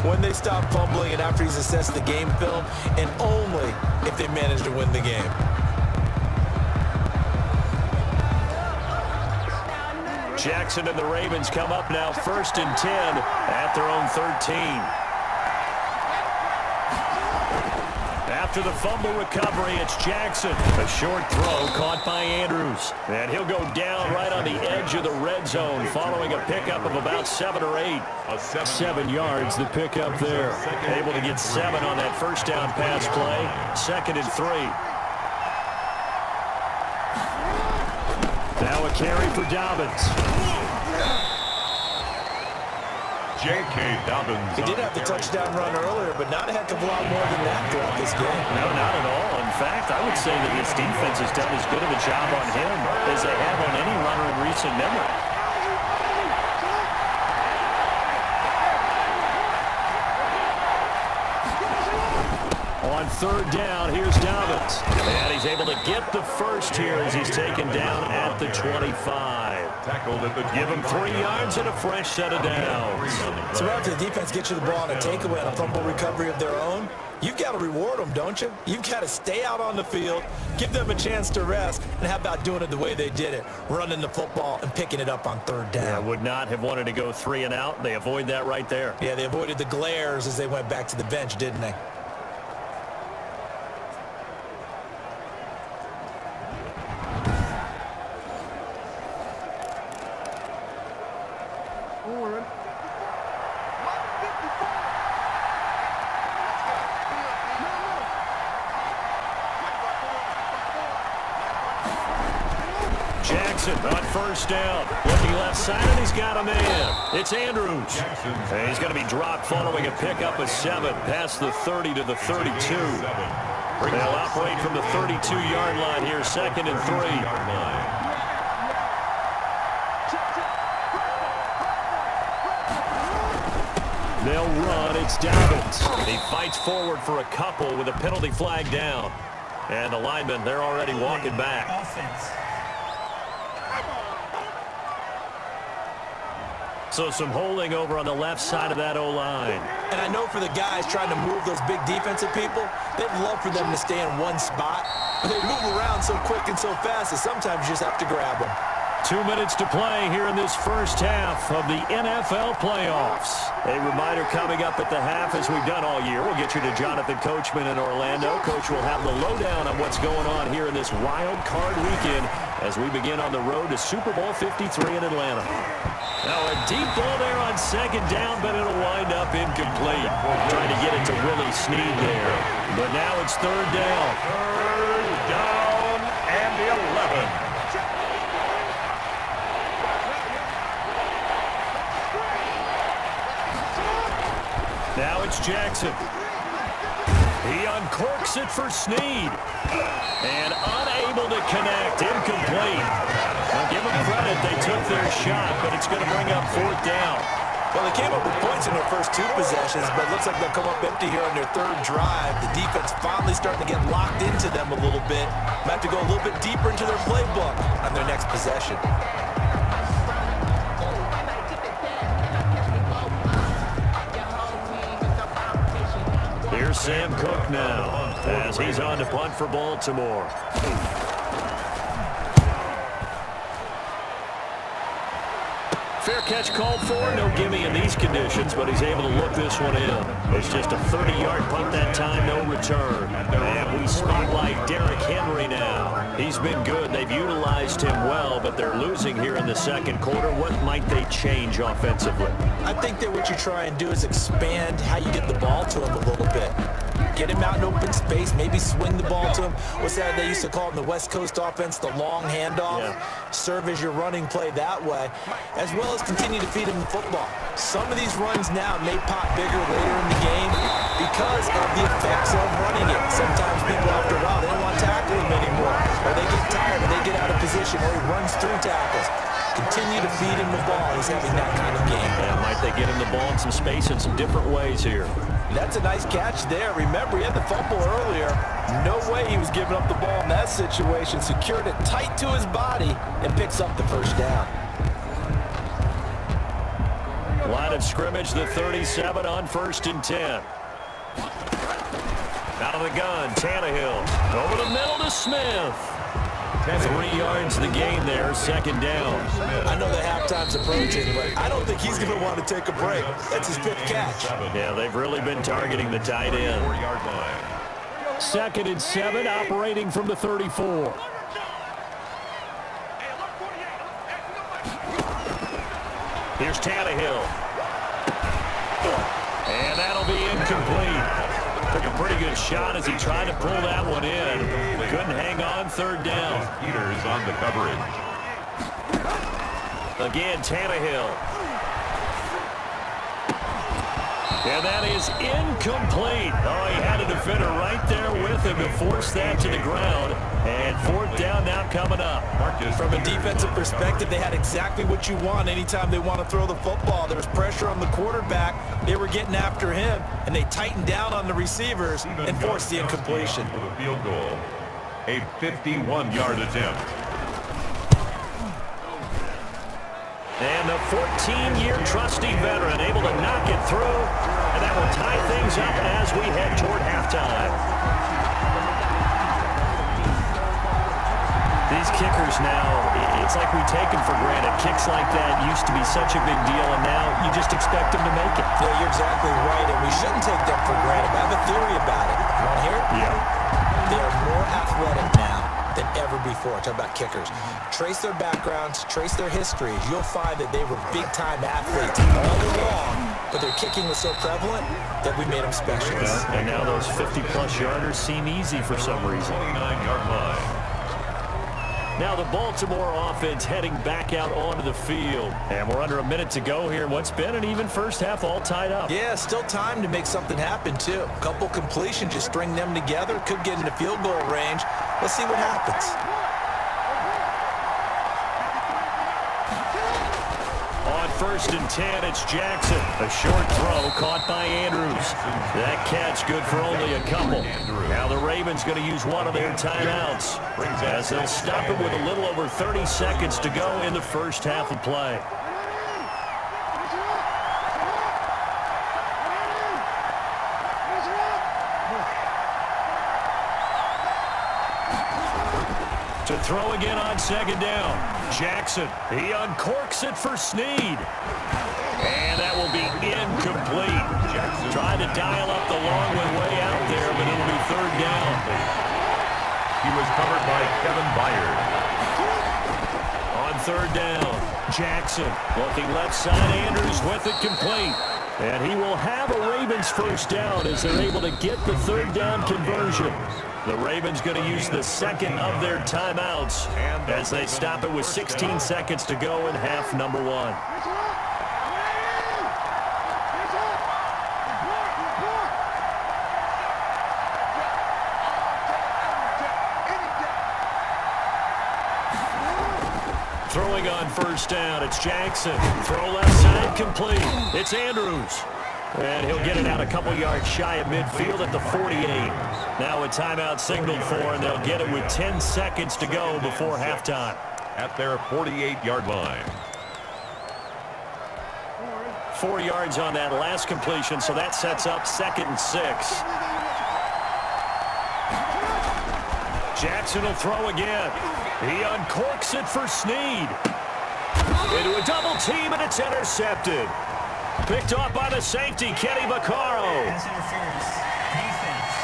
When they stop fumbling and after he's assessed the game film, and only if they manage to win the game. Jackson and the Ravens come up now 1st and 10 at their own 13. After the fumble recovery, it's Jackson. A short throw caught by Andrews. And he'll go down right on the edge of the red zone following a pickup of about 7 or 8. 7 yards, the pickup there. Able to get 7 on that first down pass play. 2nd and 3. Now a carry for Dobbins. J.K. Dobbins. He did have the touchdown run earlier, but not a heck of a lot more than that throughout this game. No, not at all. In fact, I would say that his defense has done as good of a job on him as they have on any runner in recent memory. On 3rd down, here's Dobbins. And he's able to get the first here as he's taken down at the 25. Tackled at the Give him 3 yards and a fresh set of downs. So after the defense gets you the ball on a takeaway on a fumble recovery of their own, you've got to reward them, don't you? You've got to stay out on the field, give them a chance to rest, and how about doing it the way they did it, running the football and picking it up on 3rd down. Yeah, would not have wanted to go 3 and out. They avoid that right there. Yeah, they avoided the glares as they went back to the bench, didn't they? Jackson on 1st down. Looking left side, and he's got a man. It's Andrews. And he's going to be dropped following a pickup of 7 past the 30 to the 32. They'll operate from the 32-yard line here, 2nd and 3. They'll run. It's Dobbins. He fights forward for a couple with a penalty flag down. And the linemen, they're already walking back. So some holding over on the left side of that O-line. And I know for the guys trying to move those big defensive people, they'd love for them to stay in one spot. But they move around so quick and so fast that sometimes you just have to grab them. 2 minutes to play here in this first half of the NFL playoffs. A reminder coming up at the half, as we've done all year. We'll get you to Jonathan Coachman in Orlando. Coach will have the lowdown on what's going on here in this wild card weekend as we begin on the road to Super Bowl 53 in Atlanta. Now a deep ball there on 2nd down, but it'll wind up incomplete. Trying to get it to Willie Snead there. But now it's 3rd down. 3rd down and the 11. Now it's Jackson. He uncorks it for Snead. And unable to connect. Incomplete. Well, give them credit. They took their shot, but it's going to bring up 4th down. Well, they came up with points in their first 2 possessions, but it looks like they'll come up empty here on their 3rd drive. The defense finally starting to get locked into them a little bit. Might have to go a little bit deeper into their playbook on their next possession. Here's Sam Cook now as he's on to punt for Baltimore. Fair catch called for. No gimme in these conditions, but he's able to look this one in. It's just a 30-yard punt that time, no return. And we spotlight Derrick Henry now. He's been good. They've utilized him well, but they're losing here in the second quarter. What might they change offensively? I think that what you try and do is expand how you get the ball to him a little bit. Get him out in open space, maybe swing the ball to him. What's that they used to call in the West Coast offense, the long handoff? Yeah. Serve as your running play that way, as well as continue to feed him the football. Some of these runs now may pop bigger later in the game because of the effects of running it. Sometimes people, after a while, they don't want to tackle him anymore, or they get tired, or they get out of position, or he runs through tackles. Continue to feed him the ball. He's having that kind of game. Yeah, might they get him the ball in some space in some different ways here. That's a nice catch there. Remember, he had the fumble earlier. No way he was giving up the ball in that situation. Secured it tight to his body and picks up the first down. Line of scrimmage, the 37 on 1st and 10. Out of the gun, Tannehill. Over the middle to Smith. 3 yards the gain there, 2nd down. I know the halftime's approaching, but I don't think he's going to want to take a break. That's his 5th catch. Yeah, they've really been targeting the tight end. 2nd and 7, operating from the 34. Here's Tannehill. And that'll be incomplete. Took a pretty good shot as he tried to pull that one in. Couldn't hang on, 3rd down. Peters on the coverage. Again, Tannehill. And that is incomplete. Oh, he had a defender right there with him to force that to the ground. And 4th down now coming up. From a defensive perspective, they had exactly what you want anytime they want to throw the football. There was pressure on the quarterback. They were getting after him, and they tightened down on the receivers and forced the incompletion. For the field goal, a 51-yard attempt. And the 14-year trusty veteran able to knock it through, and that will tie things up as we head toward halftime. These kickers now, it's like we take them for granted. Kicks like that used to be such a big deal, and now you just expect them to make it. Yeah, you're exactly right, and we shouldn't take them for granted. I have a theory about it. You want to hear it? Yeah. They are more athletic now than ever before. Talk about kickers. Trace their backgrounds, trace their histories. You'll find that they were big-time athletes all along, but their kicking was so prevalent that we made them specialists. And now those 50-plus yarders seem easy for some reason. 29-yard line. Now the Baltimore offense heading back out onto the field. And we're under a minute to go here in what's been an even first half, all tied up. Yeah, still time to make something happen, too. A couple completions, just string them together. Could get into field goal range. Let's see what happens. On 1st and 10, it's Jackson. A short throw caught by Andrews. That catch good for only a couple. Now the Ravens going to use one of their timeouts as they'll stop it with a little over 30 seconds to go in the first half of play. To throw again on 2nd down. Jackson, he uncorks it for Snead. And that will be incomplete. Jackson tried to dial up the long way out there, but it'll be 3rd down. He was covered by Kevin Byard. On 3rd down, Jackson looking left side. Andrews with it complete. And he will have a Ravens first down as they're able to get the 3rd down conversion. The Ravens going to use the 2nd of their timeouts as they stop it with 16 seconds to go in half number 1. Throwing on first down, it's Jackson. Throw left side complete. It's Andrews. And he'll get it out a couple yards shy of midfield at the 48. Now a timeout signaled for, and they'll get it with 10 seconds to go before halftime. At their 48-yard line. 4 yards on that last completion, so that sets up 2nd and 6. Jackson will throw again. He uncorks it for Snead. Into a double team, and it's intercepted. Picked off by the safety, Kenny Vaccaro. Pass interference. Defense.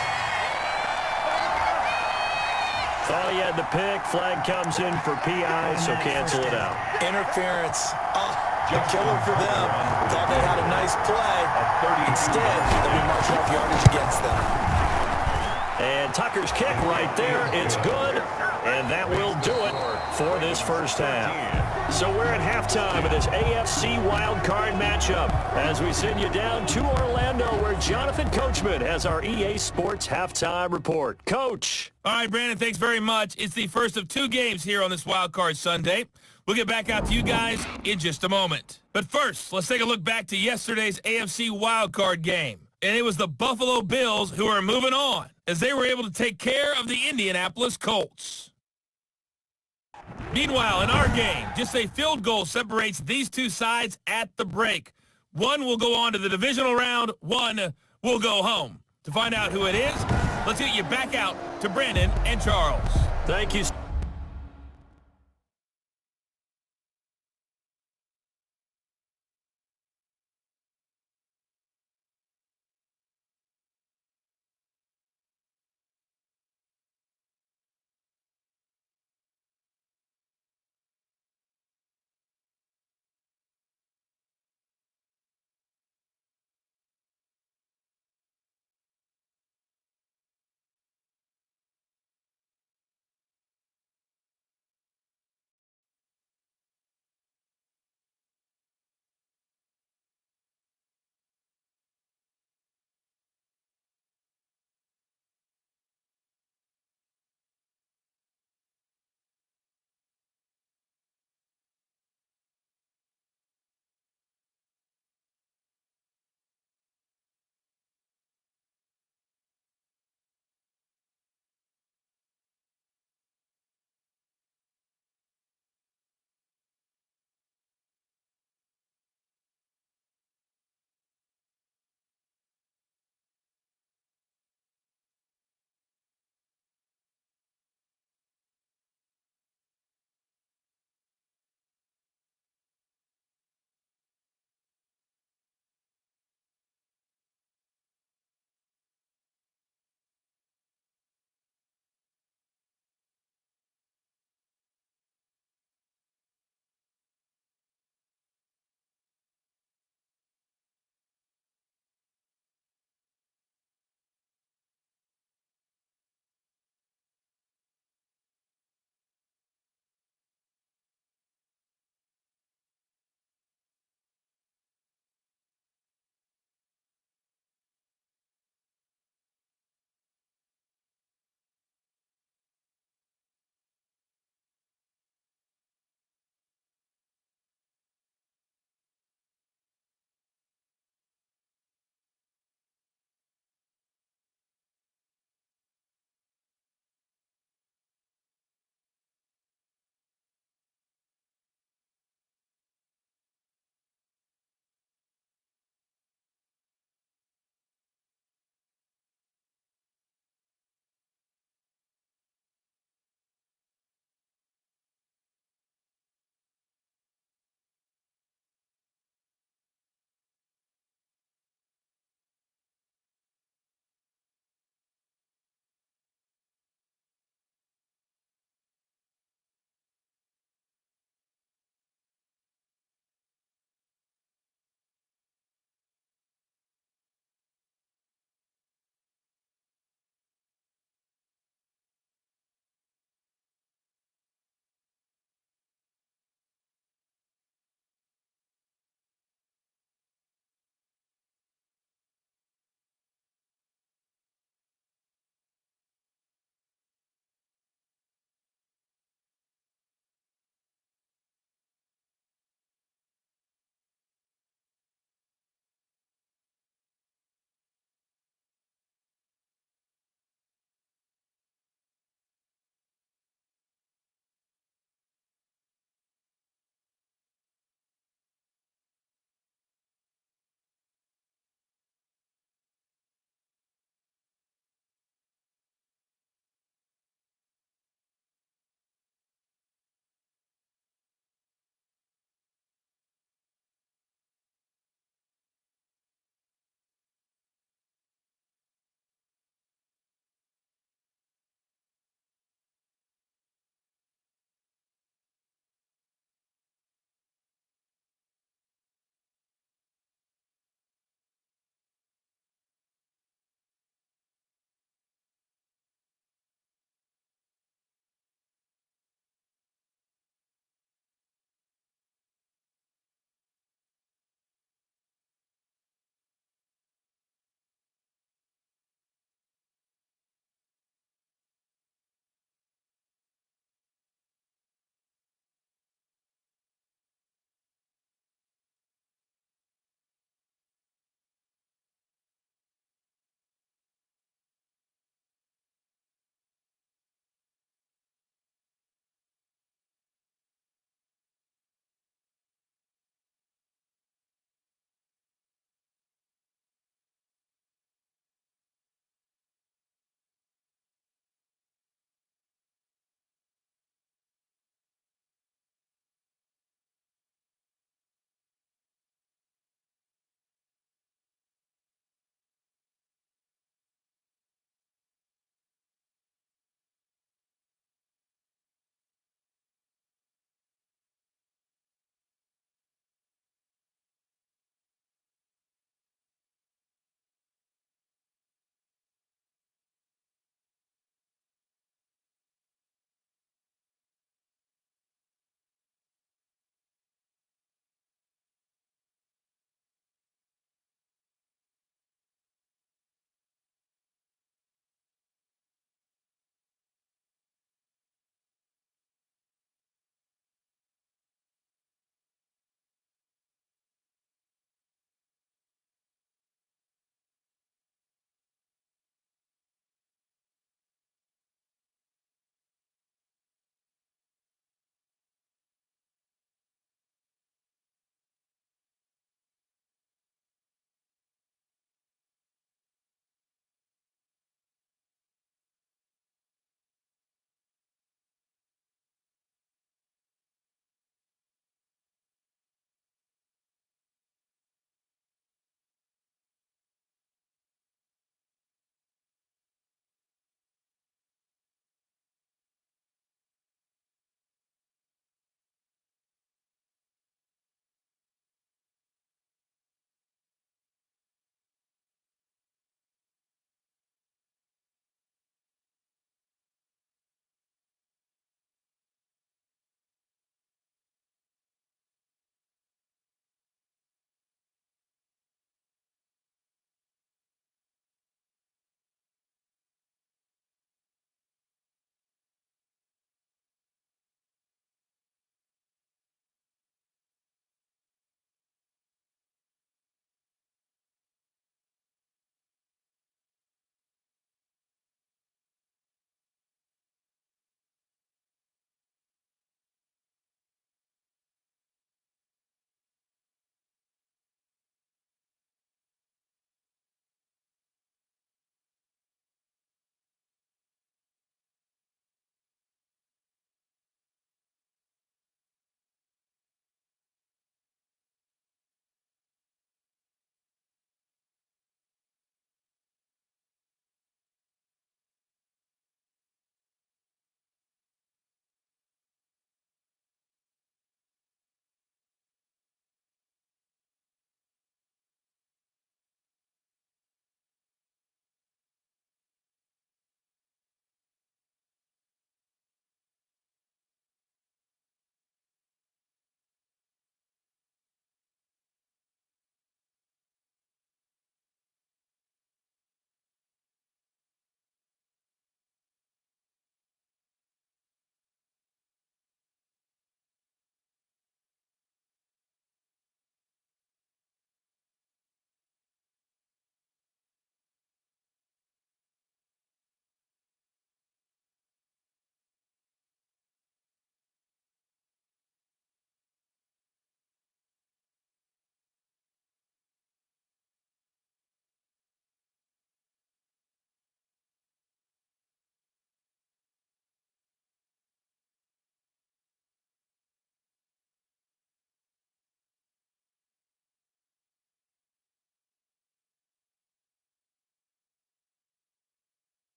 Oh, he had the pick. Flag comes in for PI, so cancel it out. Interference. A killer for them. Thought they had a nice play. Instead, they'll be marching off yardage against them. And Tucker's kick right there. It's good, and that will do it for this first half. So we're at halftime of this AFC wildcard matchup as we send you down to Orlando where Jonathan Coachman has our EA Sports halftime report. Coach. All right, Brandon, thanks very much. It's the first of 2 games here on this wildcard Sunday. We'll get back out to you guys in just a moment. But first, let's take a look back to yesterday's AFC wildcard game. And it was the Buffalo Bills who are moving on as they were able to take care of the Indianapolis Colts. Meanwhile, in our game, just a field goal separates these two sides at the break. One will go on to the divisional round, one will go home. To find out who it is, let's get you back out to Brandon and Charles. Thank you.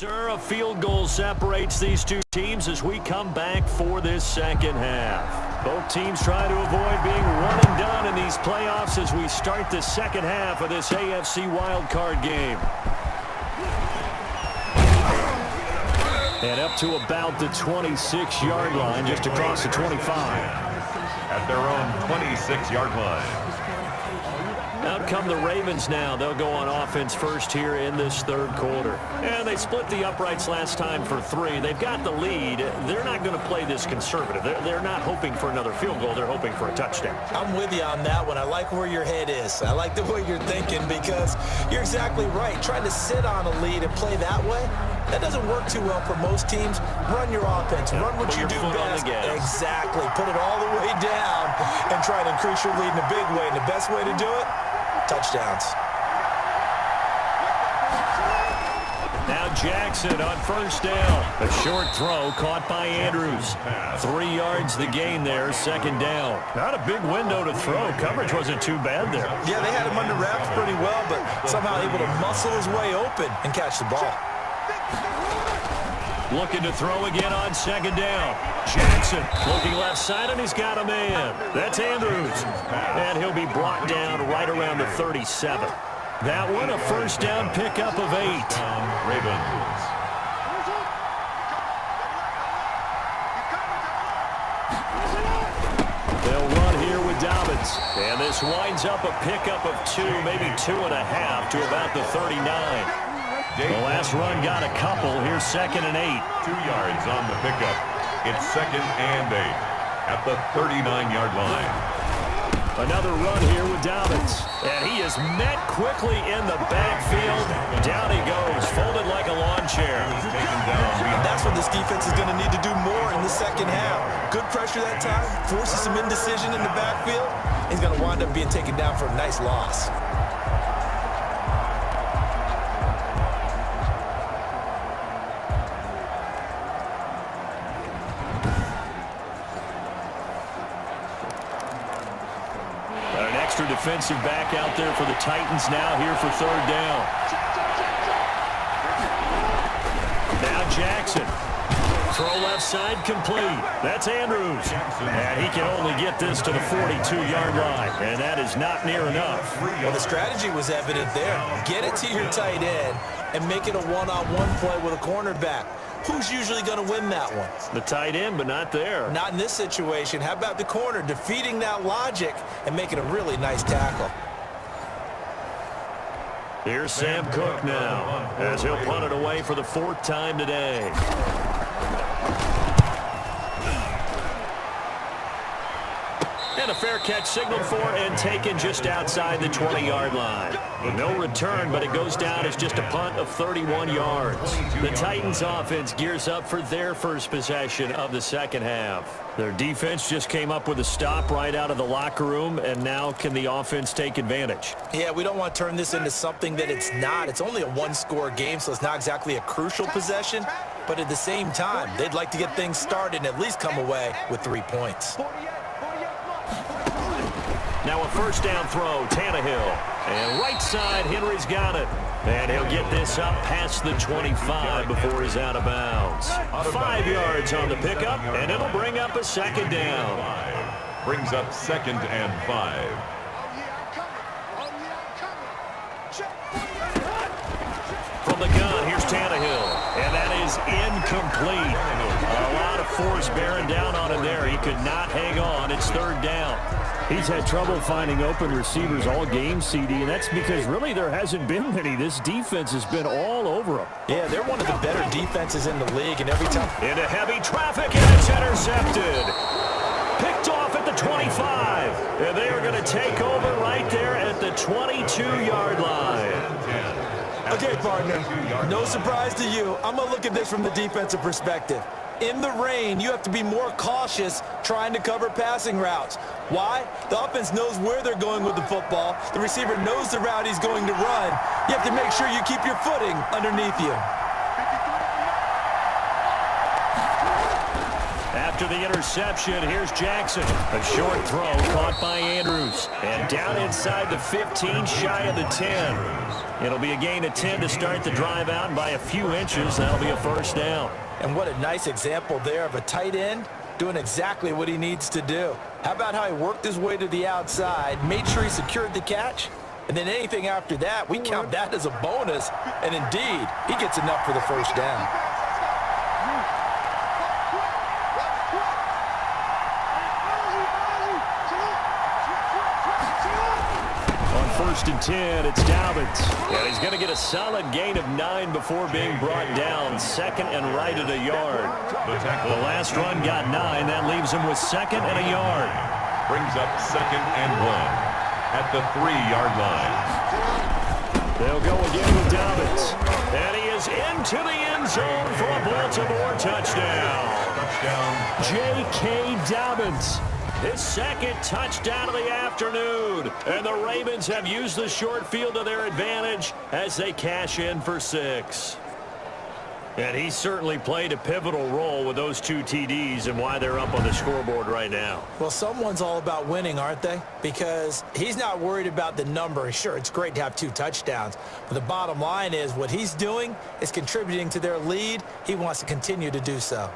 Sir, a field goal separates these two teams as we come back for this second half. Both teams try to avoid being one and done in these playoffs as we start the second half of this AFC wildcard game. And up to about the 26-yard line, just across the 25. At their own 26-yard line. Out come the Ravens now. They'll go on offense first here in this third quarter. And they split the uprights last time for 3. They've got the lead. They're not going to play this conservative. They're not hoping for another field goal. They're hoping for a touchdown. I'm with you on that one. I like where your head is. I like the way you're thinking because you're exactly right. Trying to sit on a lead and play that way, that doesn't work too well for most teams. Run your offense. Run what you do best. Exactly. Put it all the way down and try to increase your lead in a big way. And the best way to do it, touchdowns. Now Jackson on first down. A short throw caught by Andrews. 3 yards the gain there, second down. Not a big window to throw. Coverage wasn't too bad there. Yeah, they had him under wraps pretty well, but somehow able to muscle his way open and catch the ball. Looking to throw again on second down. Jackson looking left side, and he's got a man. That's Andrews. And he'll be brought down right around the 37. That one a first down pickup of 8. Ravens. They'll run here with Dobbins. And this winds up a pickup of 2, maybe 2.5 to about the 39. The last run got a couple. Here's second and 8. 2 yards on the pickup. It's second and 8 at the 39-yard line. Another run here with Dobbins. And he is met quickly in the backfield. Down he goes, folded like a lawn chair. That's what this defense is going to need to do more in the second half. Good pressure that time, forces some indecision in the backfield. He's going to wind up being taken down for a nice loss. Defensive back out there for the Titans now here for third down. Now Jackson. Throw left side complete. That's Andrews. And he can only get this to the 42-yard line. And that is not near enough. Well, the strategy was evident there. Get it to your tight end and make it a one-on-one play with a cornerback. Who's usually going to win that one? The tight end, but not there. Not in this situation. How about the corner defeating that logic and making a really nice tackle? Here's Sam Cook now as he'll punt it away for the 4th time today. And a fair catch signaled for and taken just outside the 20-yard line. No return, but it goes down as just a punt of 31 yards. The Titans offense gears up for their first possession of the second half. Their defense just came up with a stop right out of the locker room, and now can the offense take advantage? Yeah, we don't want to turn this into something that it's not. It's only a one-score game, so it's not exactly a crucial possession. But at the same time, they'd like to get things started and at least come away with 3 points. Now a first down throw, Tannehill. And right side, Henry's got it. And he'll get this up past the 25 before he's out of bounds. 5 yards on the pickup, and it'll bring up a second down. Brings up second and 5. From the gun, here's Tannehill. And that is incomplete. A lot of force bearing down on him there. He could not hang on. It's third down. He's had trouble finding open receivers all game, CD, and that's because really there hasn't been many. This defense has been all over him. Yeah, they're one of the better defenses in the league, and every time... Into heavy traffic, and it's intercepted. Picked off at the 25. And they are going to take over right there at the 22-yard line. Okay, partner, no surprise to you. I'm going to look at this from the defensive perspective. In the rain, you have to be more cautious trying to cover passing routes. Why? The offense knows where they're going with the football. The receiver knows the route he's going to run. You have to make sure you keep your footing underneath you. After the interception, here's Jackson. A short throw caught by Andrews. And down inside the 15, shy of the 10. It'll be a gain of 10 to start the drive out, and by a few inches, that'll be a first down. And what a nice example there of a tight end doing exactly what he needs to do. How about how he worked his way to the outside, made sure he secured the catch, and then anything after that, we count that as a bonus. And indeed, he gets enough for the first down. First and 10, it's Dobbins. And he's going to get a solid gain of 9 before being brought down. Second and right at a yard. The last run got 9. That leaves him with second and a yard. Brings up second and 1 at the 3-yard line. They'll go again with Dobbins. And he is into the end zone for a Baltimore touchdown. J.K. Dobbins. His second touchdown of the afternoon. And the Ravens have used the short field to their advantage as they cash in for 6. And he certainly played a pivotal role with those 2 TDs and why they're up on the scoreboard right now. Well, someone's all about winning, aren't they? Because he's not worried about the number. Sure, it's great to have 2 touchdowns. But the bottom line is what he's doing is contributing to their lead. He wants to continue to do so.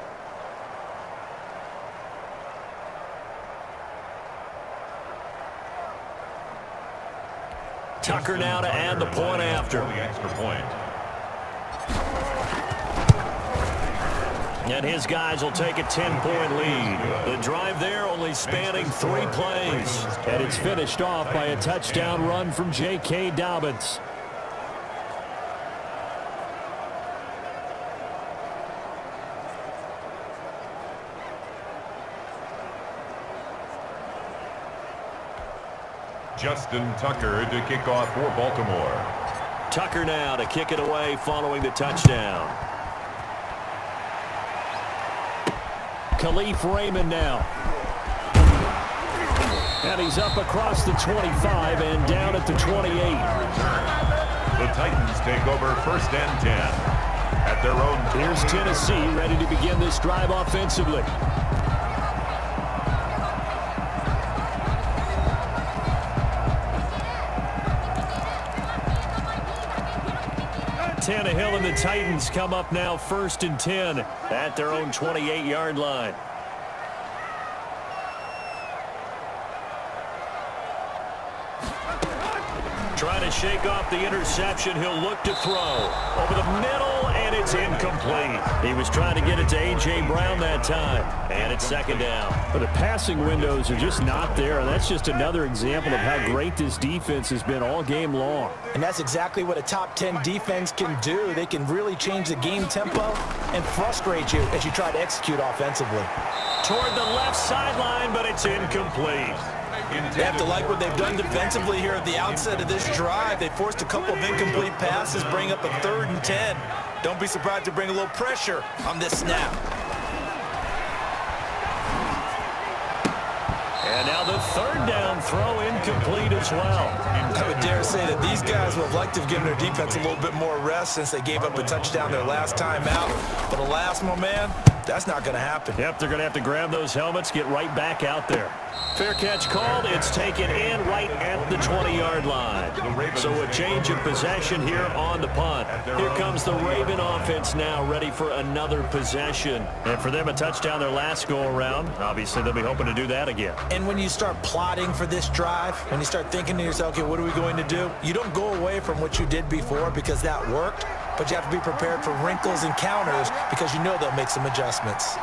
Tucker now to add the point after. The extra point. And his guys will take a 10-point lead. The drive there only spanning 3 plays. And it's finished off by a touchdown run from J.K. Dobbins. Justin Tucker to kick off for Baltimore. Tucker now to kick it away following the touchdown. Khalif Raymond now. And he's up across the 25 and down at the 28. The Titans take over first and 10 at their own. Here's Tennessee ready to begin this drive offensively. Tannehill and the Titans come up now first and 10 at their own 28-yard line. Trying to shake off the interception. He'll look to throw. Over the middle, and it's incomplete. He was trying to get it to A.J. Brown that time, and it's second down. But the passing windows are just not there, and that's just another example of how great this defense has been all game long. And that's exactly what a top 10 defense can do. They can really change the game tempo and frustrate you as you try to execute offensively. Toward the left sideline, but it's incomplete. They have to like what they've done defensively here at the outset of this drive. They forced a couple of incomplete passes, bring up a 3rd and 10. Don't be surprised to bring a little pressure on this snap. And now the 3rd down throw incomplete as well. I would dare say that these guys would have liked to have given their defense a little bit more rest since they gave up a touchdown their last time out. But alas, my man, that's not going to happen. Yep, they're going to have to grab those helmets, get right back out there. Fair catch called. It's taken in right at the 20-yard line. So a change of possession here on the punt. Here comes the Raven offense now ready for another possession. And for them, a touchdown their last go-around. Obviously, they'll be hoping to do that again. And when you start plotting for this drive, when you start thinking to yourself, okay, what are we going to do? You don't go away from what you did before because that worked, but you have to be prepared for wrinkles and counters because you know they'll make some adjustments.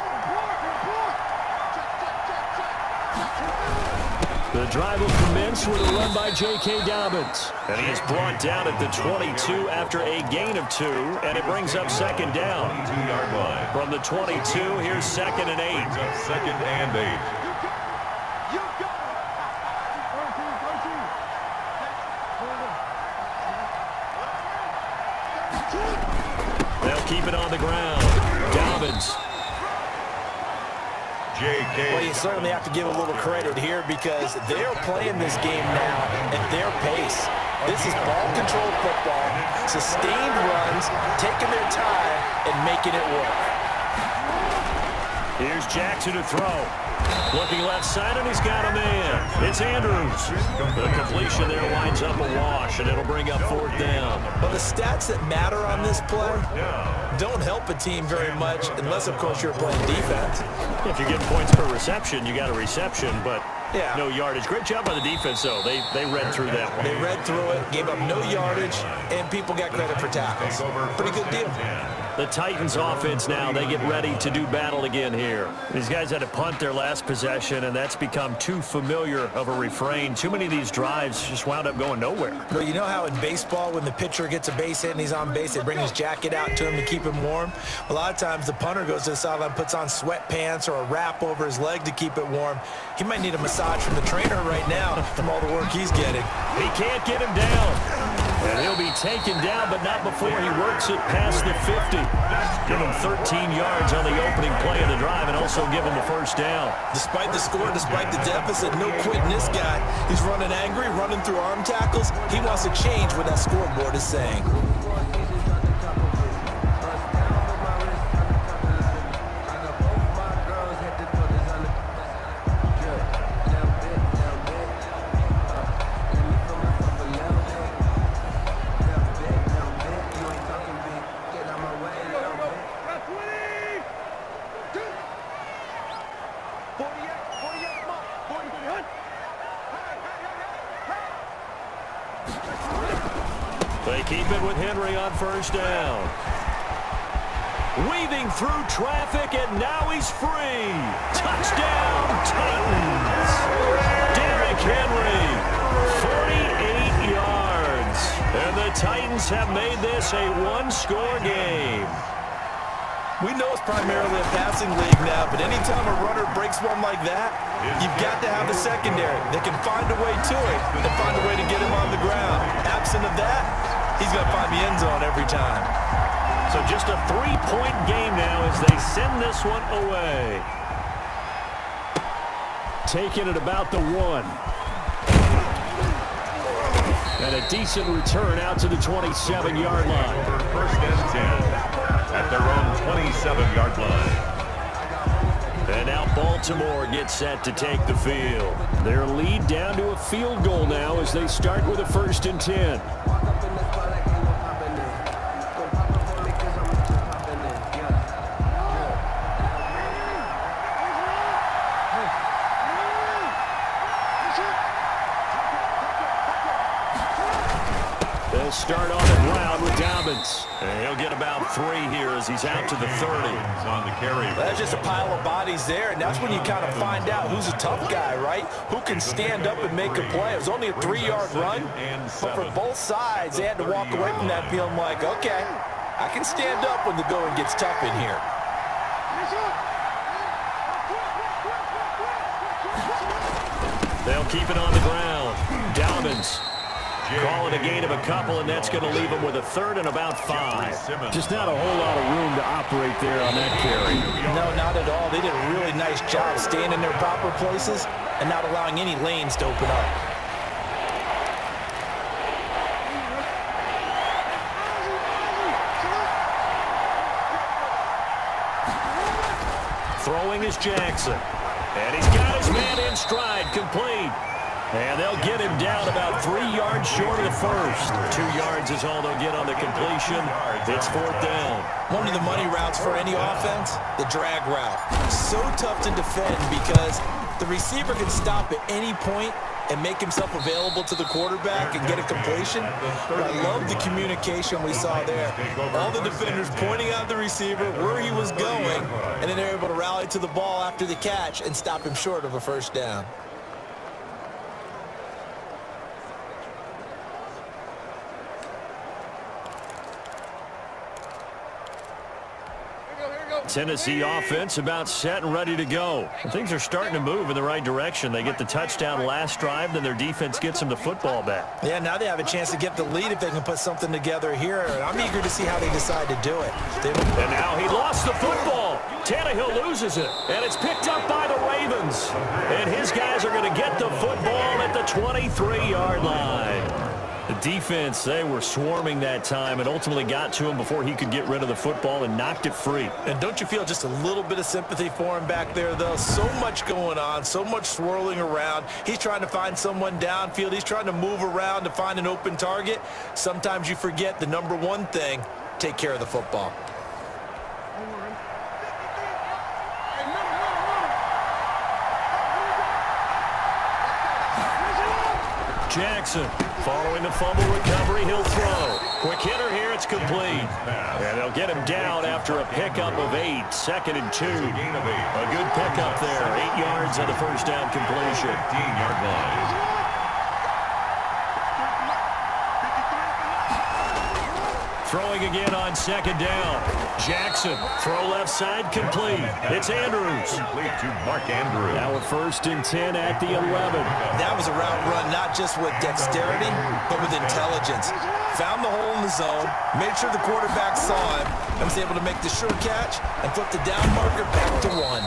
The drive will commence with a run by J.K. Dobbins. And he is brought down at the 22 after a gain of 2, and it brings up second down. 2-yard line. From the 22, here's 2nd and 8. Brings up 2nd and 8. They'll keep it on the ground. Dobbins. Well, you certainly have to give a little credit here because they're playing this game now at their pace. This is ball-controlled football, sustained runs, taking their time, and making it work. Here's Jackson to throw. Looking left side, and he's got a man. It's Andrews. The completion there winds up a wash, and it'll bring up 4th down. Well, the stats that matter on this play don't help a team very much unless, of course, you're playing defense. If you're getting points per reception, you got a reception, but yeah, no yardage. Great job by the defense, though. They read through that one. They read through it, gave up no yardage, and people got credit for tackles. Pretty good deal. The Titans offense now, they get ready to do battle again here. These guys had to punt their last possession, and that's become too familiar of a refrain. Too many of these drives just wound up going nowhere. Well, you know how in baseball when the pitcher gets a base hit and he's on base, they bring his jacket out to him to keep him warm? A lot of times the punter goes to the sideline, puts on sweatpants or a wrap over his leg to keep it warm. He might need a massage from the trainer right now from all the work he's getting. He can't get him down. And he'll be taken down, but not before he works it past the 50. Give him 13 yards on the opening play of the drive and also give him a 1st down. Despite the score, despite the deficit, no quitting this guy. He's running angry, running through arm tackles. He wants to change what that scoreboard is saying. They keep it with Henry on 1st down. Weaving through traffic, and now he's free. Touchdown, Titans. Derrick Henry, 48 yards. And the Titans have made this a one-score game. We know it's primarily a passing league now, but anytime a runner breaks one like that, you've got to have a secondary that can find a way to it and find a way to get him on the ground. Absent of that, he's going to find the end zone every time. So just a 3-point game now as they send this one away. Taking it about the 1. And a decent return out to the 27-yard line. 1st and 10 at their own 27-yard line. And now Baltimore gets set to take the field. Their lead down to a field goal now as they start with a 1st and 10. They'll start on the ground with Dobbins. And he'll get about 3 here as he's out to the 30. On the carry. That's just a pile of bodies there, and that's when you kind of find out who's a tough guy, right? Who can stand up and make a play. It was only a 3-yard run, but for both sides, they had to walk away from that feeling like, okay, I can stand up when the going gets tough in here. They'll keep it on the ground. Dobbins calling a gain of a couple, and that's going to leave him with a 3rd and about 5. Just not a whole lot of room to operate there on that carry. No, not at all. They did a really nice job staying in their proper places and not allowing any lanes to open up. Throwing is Jackson. And he's got his man in stride, complete. And they'll get him down about 3 yards short of the 1st. 2 yards is all they'll get on the completion. It's 4th down. One of the money routes for any offense, the drag route. So tough to defend because the receiver can stop at any point and make himself available to the quarterback and get a completion. But I love the communication we saw there. All the defenders pointing out the receiver where he was going, and then they're able to rally to the ball after the catch and stop him short of a 1st down. Tennessee offense about set and ready to go. And things are starting to move in the right direction. They get the touchdown last drive, then their defense gets them the football back. Yeah, now they have a chance to get the lead if they can put something together here. And I'm eager to see how they decide to do it. And now he lost the football. Tannehill loses it, and it's picked up by the Ravens. And his guys are going to get the football at the 23-yard line. The defense, they were swarming that time and ultimately got to him before he could get rid of the football and knocked it free. And don't you feel just a little bit of sympathy for him back there, though? So much going on, so much swirling around. He's trying to find someone downfield. He's trying to move around to find an open target. Sometimes you forget the number one thing, take care of the football. Jackson, following the fumble recovery, he'll throw. Quick hitter here, it's complete. And they'll get him down after a pickup of 8, 2nd and 2. A good pickup there, 8 yards on the first down completion. 15-yard line. Throwing again on 2nd down. Jackson, throw left side, complete. It's Andrews. Complete to Mark Andrews. Now a 1st and 10 at the 11. That was a route run not just with dexterity, but with intelligence. Found the hole in the zone, made sure the quarterback saw him, and was able to make the sure catch and flip the down marker back to 1.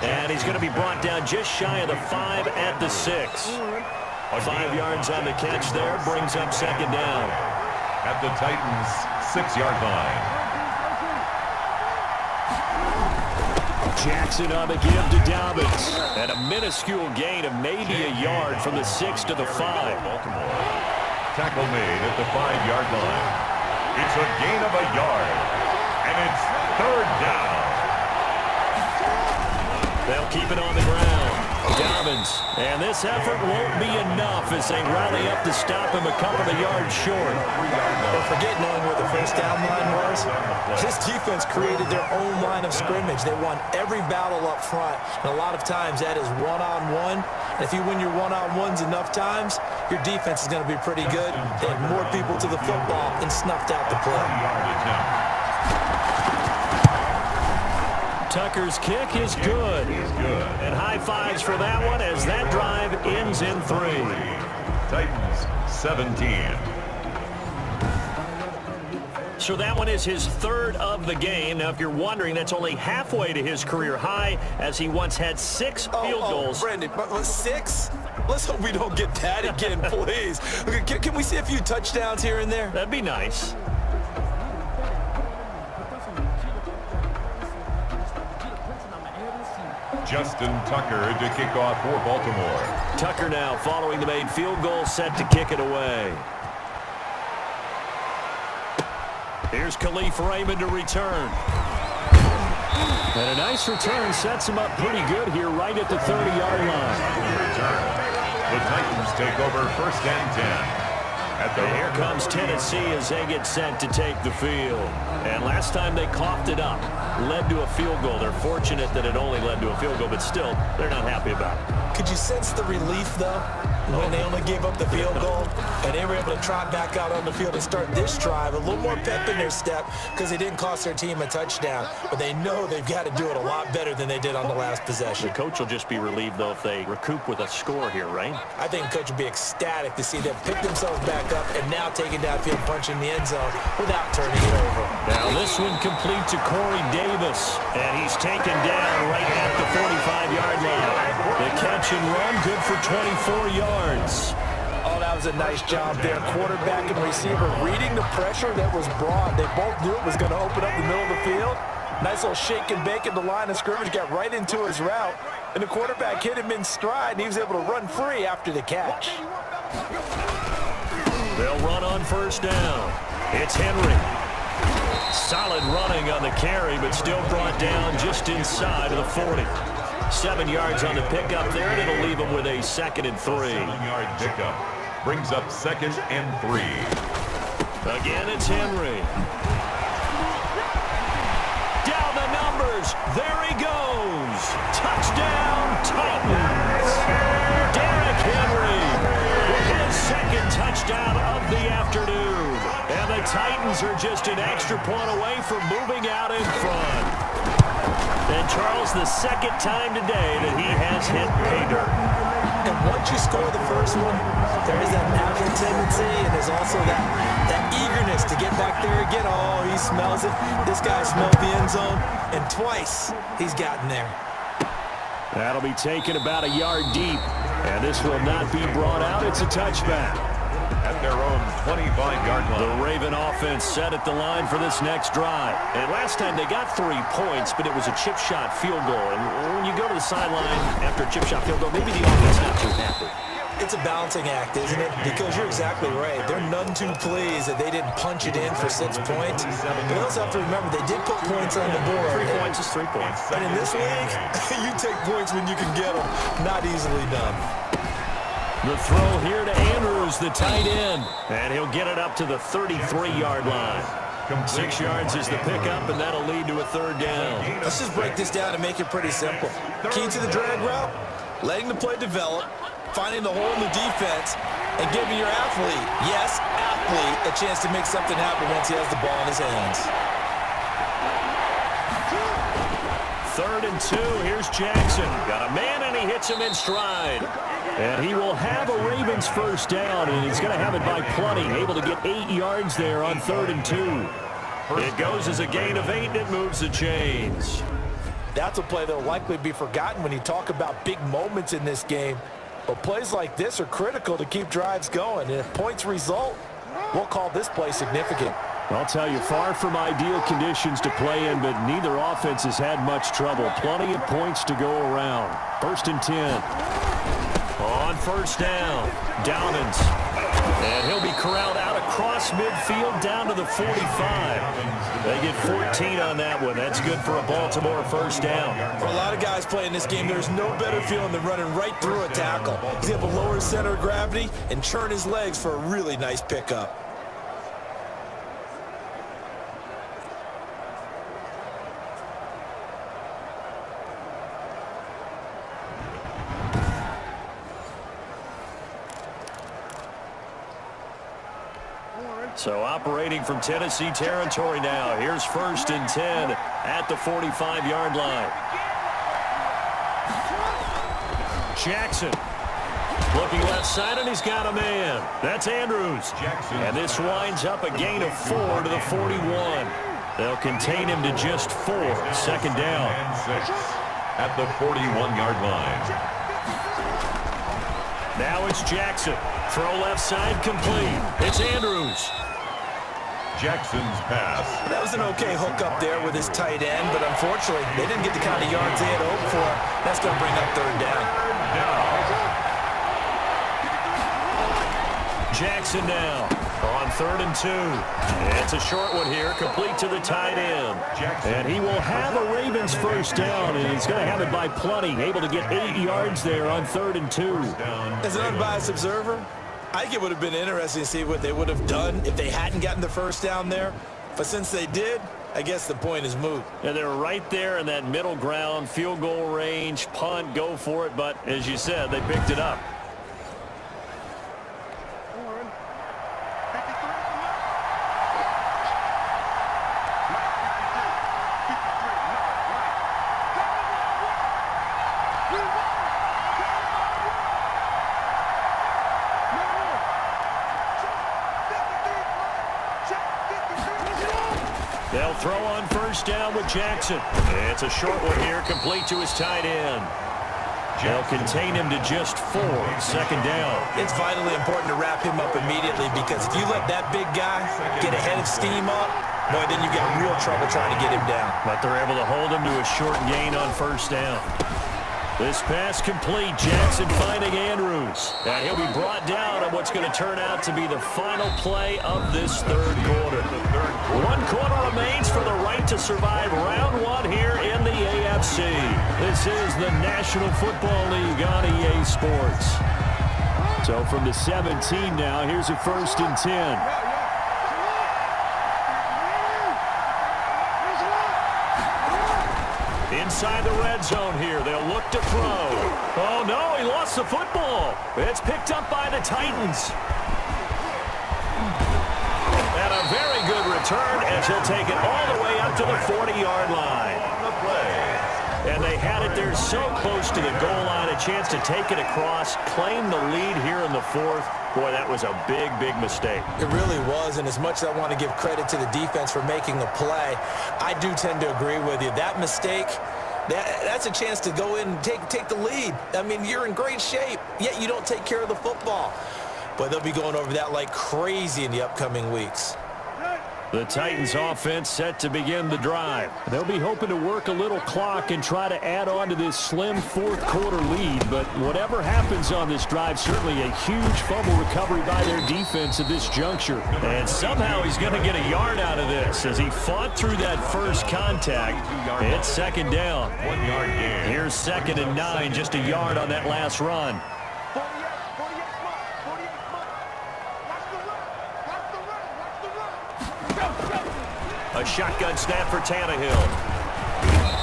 And he's going to be brought down just shy of the 5 at the 6. 5 yards on the catch there, brings up 2nd down. At the Titans' 6-yard line. Jackson on the give to Dobbins. And a minuscule gain of maybe a yard from the 6 to the 5. Baltimore. Tackle made at the 5-yard line. It's a gain of a yard. And it's 3rd down. They'll keep it on the ground. Dobbins. And this effort won't be enough as they rally up to stop him a couple of yards short. Don't forget knowing where the first down line was. This defense created their own line of scrimmage. They won every battle up front. And a lot of times that is one-on-one. And if you win your one-on-ones enough times, your defense is going to be pretty good. They had more people to the football and snuffed out the play. Tucker's kick is good. And high fives for that one as that drive ends in 3. Titans 17. So that one is his 3rd of the game. Now, if you're wondering, that's only halfway to his career high as he once had 6 field goals. Brandon, but 6? Let's hope we don't get that again, please. Can we see a few touchdowns here and there? That'd be nice. Justin Tucker to kick off for Baltimore. Tucker now following the made field goal, set to kick it away. Here's Khalif Raymond to return. And a nice return sets him up pretty good here right at the 30-yard line. The Titans take over 1st and 10. And here comes Tennessee as they get set to take the field. And last time they coughed it up, led to a field goal. They're fortunate that it only led to a field goal, but still, they're not happy about it. Could you sense the relief, though, when they only gave up the field goal and they were able to trot back out on the field and start this drive? A little more pep in their step because they didn't cost their team a touchdown, but they know they've got to do it a lot better than they did on the last possession. The coach will just be relieved, though, if they recoup with a score here, right? I think the coach will be ecstatic to see them pick themselves back up and now taking downfield, punching the end zone without turning it over. Now this one complete to Corey Davis, and he's taken down right at the 45-yard line. The catch and run, good for 24 yards. Oh, that was a nice job there. Quarterback and receiver reading the pressure that was brought. They both knew it was going to open up the middle of the field. Nice little shake and bake at the line of scrimmage, got right into his route, and the quarterback hit him in stride, and he was able to run free after the catch. They'll run on 1st down. It's Henry. Solid running on the carry, but still brought down just inside of the 40. 7 yards on the pickup there, and it'll leave him with a 2nd and 3. 7-yard pickup brings up 2nd and 3. Again, it's Henry. Down the numbers. There he goes. Touchdown, Titans. Derrick Henry with his 2nd touchdown of the afternoon. And the Titans are just an extra point away from moving out in front. And Charles, the 2nd time today that he has hit pay dirt. And once you score the first one, there is that natural tendency, and there's also that eagerness to get back there again. Oh, he smells it. This guy smelled the end zone, and twice he's gotten there. That'll be taken about a yard deep, and this will not be brought out. It's a touchback. At at their own 25-yard line. The Raven offense set at the line for this next drive. And last time they got 3 points, but it was a chip shot field goal. And when you go to the sideline after a chip shot field goal, maybe the offense not too happy. It's a balancing act, isn't it? Because you're exactly right. They're none too pleased that they didn't punch it in for 6 points. But you also have to remember, they did put points on the board. 3 points is 3 points. And in this league, you take points when you can get them. Not easily done. The throw here to Andrews, the tight end. And he'll get it up to the 33-yard line. 6 yards is the pickup, and that'll lead to a 3rd down. Let's just break this down and make it pretty simple. Key to the drag route, letting the play develop, finding the hole in the defense, and giving your athlete, yes, athlete, a chance to make something happen once he has the ball in his hands. 3rd and 2. Here's Jackson. Got a man, and he hits him in stride. And he will have a Ravens 1st down, and he's going to have it by plenty. Able to get 8 yards there on 3rd and 2. It goes as a gain of 8, and it moves the chains. That's a play that will likely be forgotten when you talk about big moments in this game. But plays like this are critical to keep drives going. And if points result, we'll call this play significant. I'll tell you, far from ideal conditions to play in, but neither offense has had much trouble. Plenty of points to go around. 1st and 10. On 1st down, Downins. And he'll be corralled out across midfield down to the 45. They get 14 on that one. That's good for a Baltimore 1st down. For a lot of guys playing this game, there's no better feeling than running right through a tackle. He's able to lower his center of gravity and churn his legs for a really nice pickup. So operating from Tennessee territory now. Here's 1st and 10 at the 45-yard line. Jackson looking left side, and he's got a man. That's Andrews. And this winds up a gain of 4 to the 41. They'll contain him to just 4. 2nd down. And 6 at the 41-yard line. Now it's Jackson. Throw left side complete. It's Andrews. Jackson's pass. That was an okay hook up there with his tight end, but unfortunately, they didn't get the kind of yards they had hoped for. That's going to bring up 3rd down. Jackson now on 3rd and 2. It's a short one here, complete to the tight end. And he will have a Ravens 1st down, and he's going to have it by plenty. Able to get 8 yards there on 3rd and 2. As an unbiased observer, I think it would have been interesting to see what they would have done if they hadn't gotten the 1st down there. But since they did, I guess the point is moot. And they're right there in that middle ground, field goal range, punt, go for it. But as you said, they picked it up. They'll throw on 1st down with Jackson. It's a short one here, complete to his tight end. They'll contain him to just 4. 2nd down. It's vitally important to wrap him up immediately, because if you let that big guy get a head of steam up, boy, then you got real trouble trying to get him down. But they're able to hold him to a short gain on 1st down. This pass complete. Jackson finding Andrews. And he'll be brought down on what's going to turn out to be the final play of this 3rd quarter. 1 quarter remains for the right to survive round 1 here in the AFC. This is the National Football League on EA Sports. So from the 17 now, here's a 1st and 10. Inside the red zone here. They'll look to throw. Oh, no, he lost the football. It's picked up by the Titans. And a very good return as he'll take it all the way up to the 40-yard line. And they had it there so close to the goal line, a chance to take it across, claim the lead here in the 4th. Boy, that was a big, big mistake. It really was, and as much as I want to give credit to the defense for making the play, I do tend to agree with you. That mistake, that's a chance to go in and take the lead. I mean, you're in great shape, yet you don't take care of the football. but they'll be going over that like crazy in the upcoming weeks. The Titans offense set to begin the drive. They'll be hoping to work a little clock and try to add on to this slim fourth quarter lead, but whatever happens on this drive, certainly a huge fumble recovery by their defense at this juncture. And somehow he's going to get a yard out of this as he fought through that first contact. It's second down. 1 yard gain. Here's 2nd and 9, just a yard on that last run. A shotgun snap for Tannehill.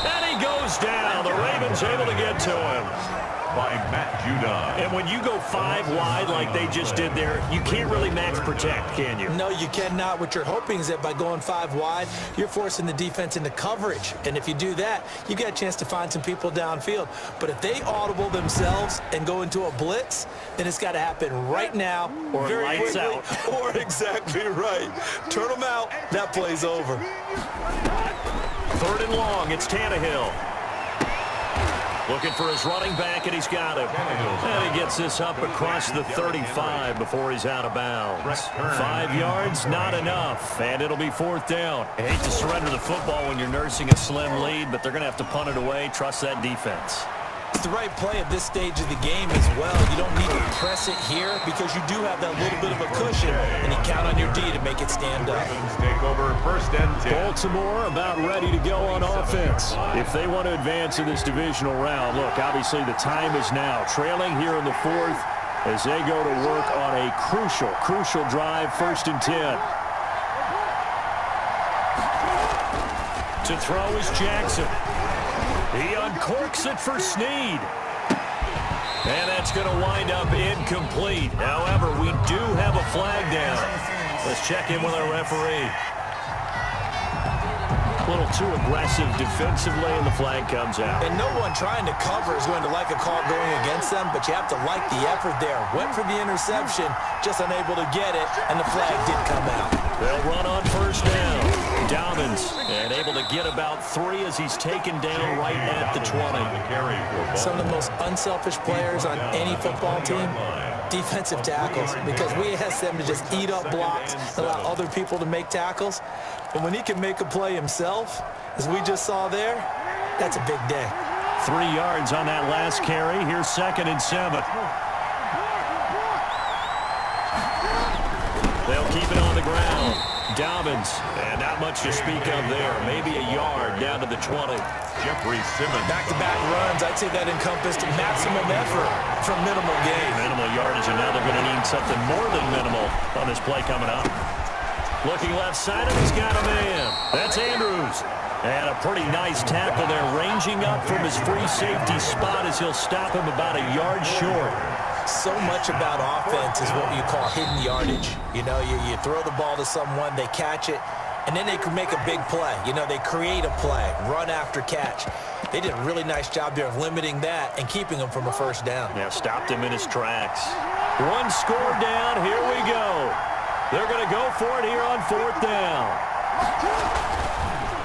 And he goes down. The Ravens able to get to him. By Matt Judon. And when you go 5 wide like they just did there, you can't really max protect, can you? No, you cannot. What you're hoping is that by going 5 wide, you're forcing the defense into coverage. And if you do that, you get a chance to find some people downfield. But if they audible themselves and go into a blitz, then it's got to happen right now or very lights quickly. out. Or exactly right. Turn them out. That play's over. 3rd and long. It's Tannehill. Looking for his running back, and he's got him. And he gets this up across the 35 before he's out of bounds. 5 yards, not enough, and it'll be 4th down. I hate to surrender the football when you're nursing a slim lead, but they're going to have to punt it away. Trust that defense. It's the right play at this stage of the game as well. You don't need to press it here because you do have that little bit of a cushion, and you count on your D to make it stand up. Ravens take over 1st and 10. Baltimore about ready to go on offense. If they want to advance in this divisional round, look, obviously the time is now. Trailing here in the 4th as they go to work on a crucial drive, 1st and 10. To throw is Jackson. He uncorks it for Snead. And that's going to wind up incomplete. However, we do have a flag down. Let's check in with our referee. A little too aggressive defensively, and the flag comes out. And no one trying to cover is going to like a call going against them, but you have to like the effort there. Went for the interception, just unable to get it, and the flag did come out. They'll run on 1st down. Dobbins, and able to get about 3 as he's taken down right at the 20. Some of the most unselfish players on any football team, defensive tackles, because we ask them to just eat up blocks and allow other people to make tackles. But when he can make a play himself, as we just saw there, that's a big day. 3 yards on that last carry. Here's 2nd and 7. They'll keep it on the ground. Dobbins, and not much to speak of there. Maybe a yard down to the 20. Jeffrey Simmons. Back-to-back runs, I'd say that encompassed maximum effort from minimal gain. Minimal yardage, and now they're going to need something more than minimal on this play coming up. Looking left side, and he's got a man. That's Andrews. And a pretty nice tackle there, ranging up from his free safety spot as he'll stop him about a yard short. So much about offense is what you call hidden yardage. You know, you throw the ball to someone, they catch it, and then they can make a big play. You know, they create a play, run after catch. They did a really nice job there of limiting that and keeping him from a 1st down. Yeah, stopped him in his tracks. 1 score down, here we go. They're going to go for it here on 4th down.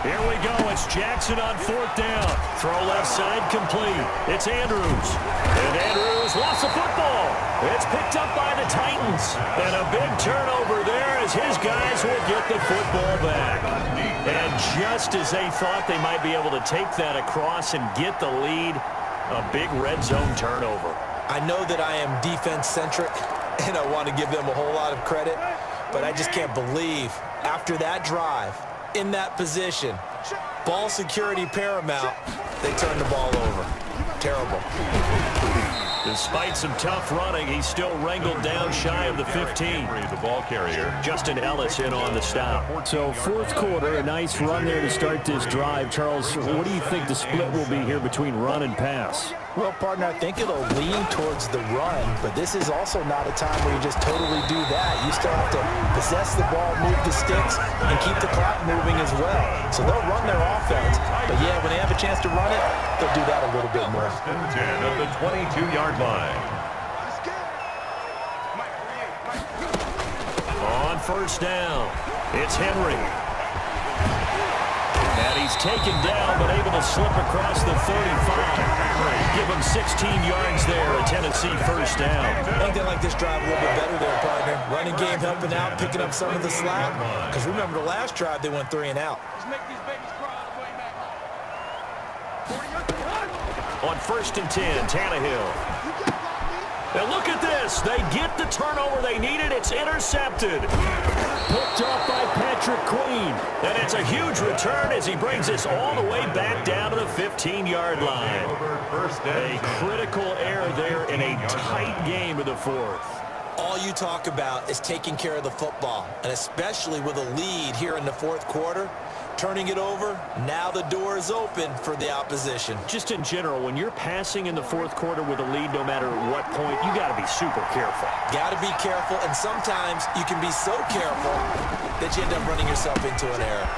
Here we go. It's Jackson on 4th down. Throw left side complete. It's Andrews. And Andrews lost the football. It's picked up by the Titans. And a big turnover there as his guys will get the football back. And just as they thought they might be able to take that across and get the lead, a big red zone turnover. I know that I am defense-centric, and I want to give them a whole lot of credit, but I just can't believe after that drive, in that position, ball security paramount, they turned the ball over. Terrible. Despite some tough running, he's still wrangled down shy of the 15. The ball carrier. Justin Ellis in on the stop. So 4th quarter, a nice run there to start this drive. Charles, what do you think the split will be here between run and pass? Well, partner, I think it'll lean towards the run, but this is also not a time where you just totally do that. You still have to possess the ball, move the sticks, and keep the clock moving as well. So they'll run their offense, but yeah, when they have a chance to run it, they'll do that a little bit more. 1st and 10 at the 22-yard line. On 1st down, it's Henry. And he's taken down, but able to slip across the 35. Give him gain 16 yards there, a Tennessee first down. I think they like this drive a little bit better there, partner. Running game helping out, picking up some of the slack. Because remember the last drive, they went 3 and out. On 1st and 10, Tannehill. And look at this. They get the turnover they needed. It's intercepted. Picked off by Patrick Queen. And it's a huge return as he brings this all the way back down to the 15-yard line. A critical error there in a tight game of the fourth. All you talk about is taking care of the football, and especially with a lead here in the fourth quarter. Turning it over, now the door is open for the opposition. Just in general, when you're passing in the fourth quarter with a lead, no matter what point, you got to be super careful. Got to be careful, and sometimes you can be so careful that you end up running yourself into an error.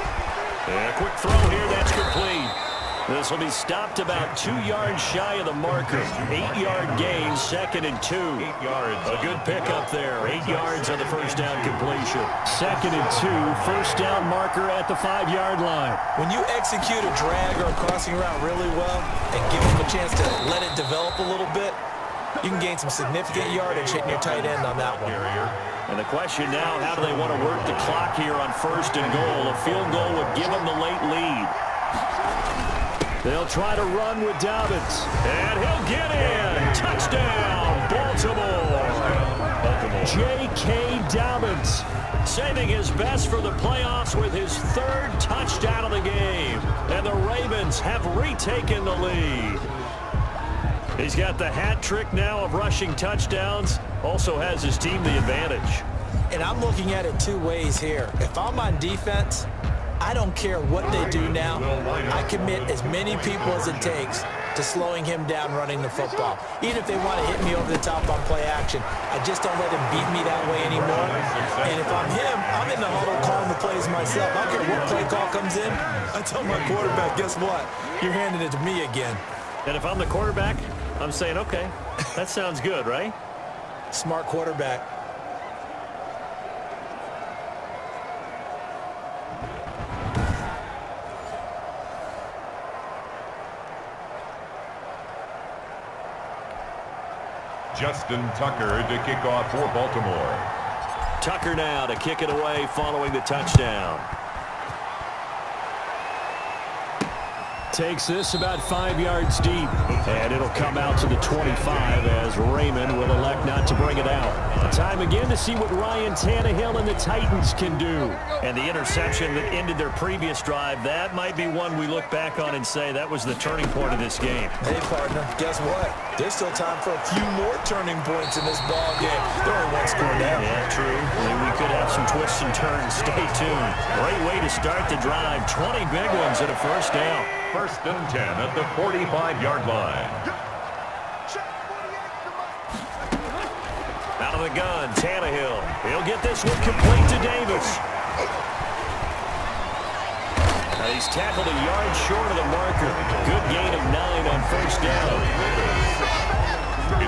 And a quick throw here, that's complete. This will be stopped about 2 yards shy of the marker. 8-yard gain, 2nd and 2. 8 yards. A good pickup there. 8 yards on the first down completion. 2nd and 2, first down marker at the 5-yard line. When you execute a drag or a crossing route really well and give them a chance to let it develop a little bit, you can gain some significant yardage hitting your tight end on that one. And the question now, how do they want to work the clock here on 1st and goal? A field goal would give them the late lead. They'll try to run with Dobbins. And he'll get in. Touchdown, Baltimore. J.K. Dobbins saving his best for the playoffs with his 3rd touchdown of the game. And the Ravens have retaken the lead. He's got the hat trick now of rushing touchdowns. Also has his team the advantage. And I'm looking at it 2 ways here. If I'm on defense, I don't care what they do now. I commit as many people as it takes to slowing him down running the football. Even if they want to hit me over the top on play action, I just don't let him beat me that way anymore. And if I'm him, I'm in the huddle calling the plays myself. I don't care what play call comes in. I tell my quarterback, guess what? You're handing it to me again. And if I'm the quarterback, I'm saying, okay, that sounds good, right? Smart quarterback. Justin Tucker to kick off for Baltimore. Tucker now to kick it away following the touchdown. Takes this about 5 yards deep. And it'll come out to the 25 as Raymond will elect not to bring it out. Time again to see what Ryan Tannehill and the Titans can do. And the interception that ended their previous drive, that might be one we look back on and say that was the turning point of this game. Hey, partner, guess what? There's still time for a few more turning points in this ball game. They're only 1 score down. Yeah, true. We could have some twists and turns. Stay tuned. Great way to start the drive. 20 big ones at a first down. 1st and 10 at the 45-yard line. Out of the gun, Tannehill. He'll get this one complete to Davis. Now he's tackled a yard short of the marker. Good gain of 9 on first down.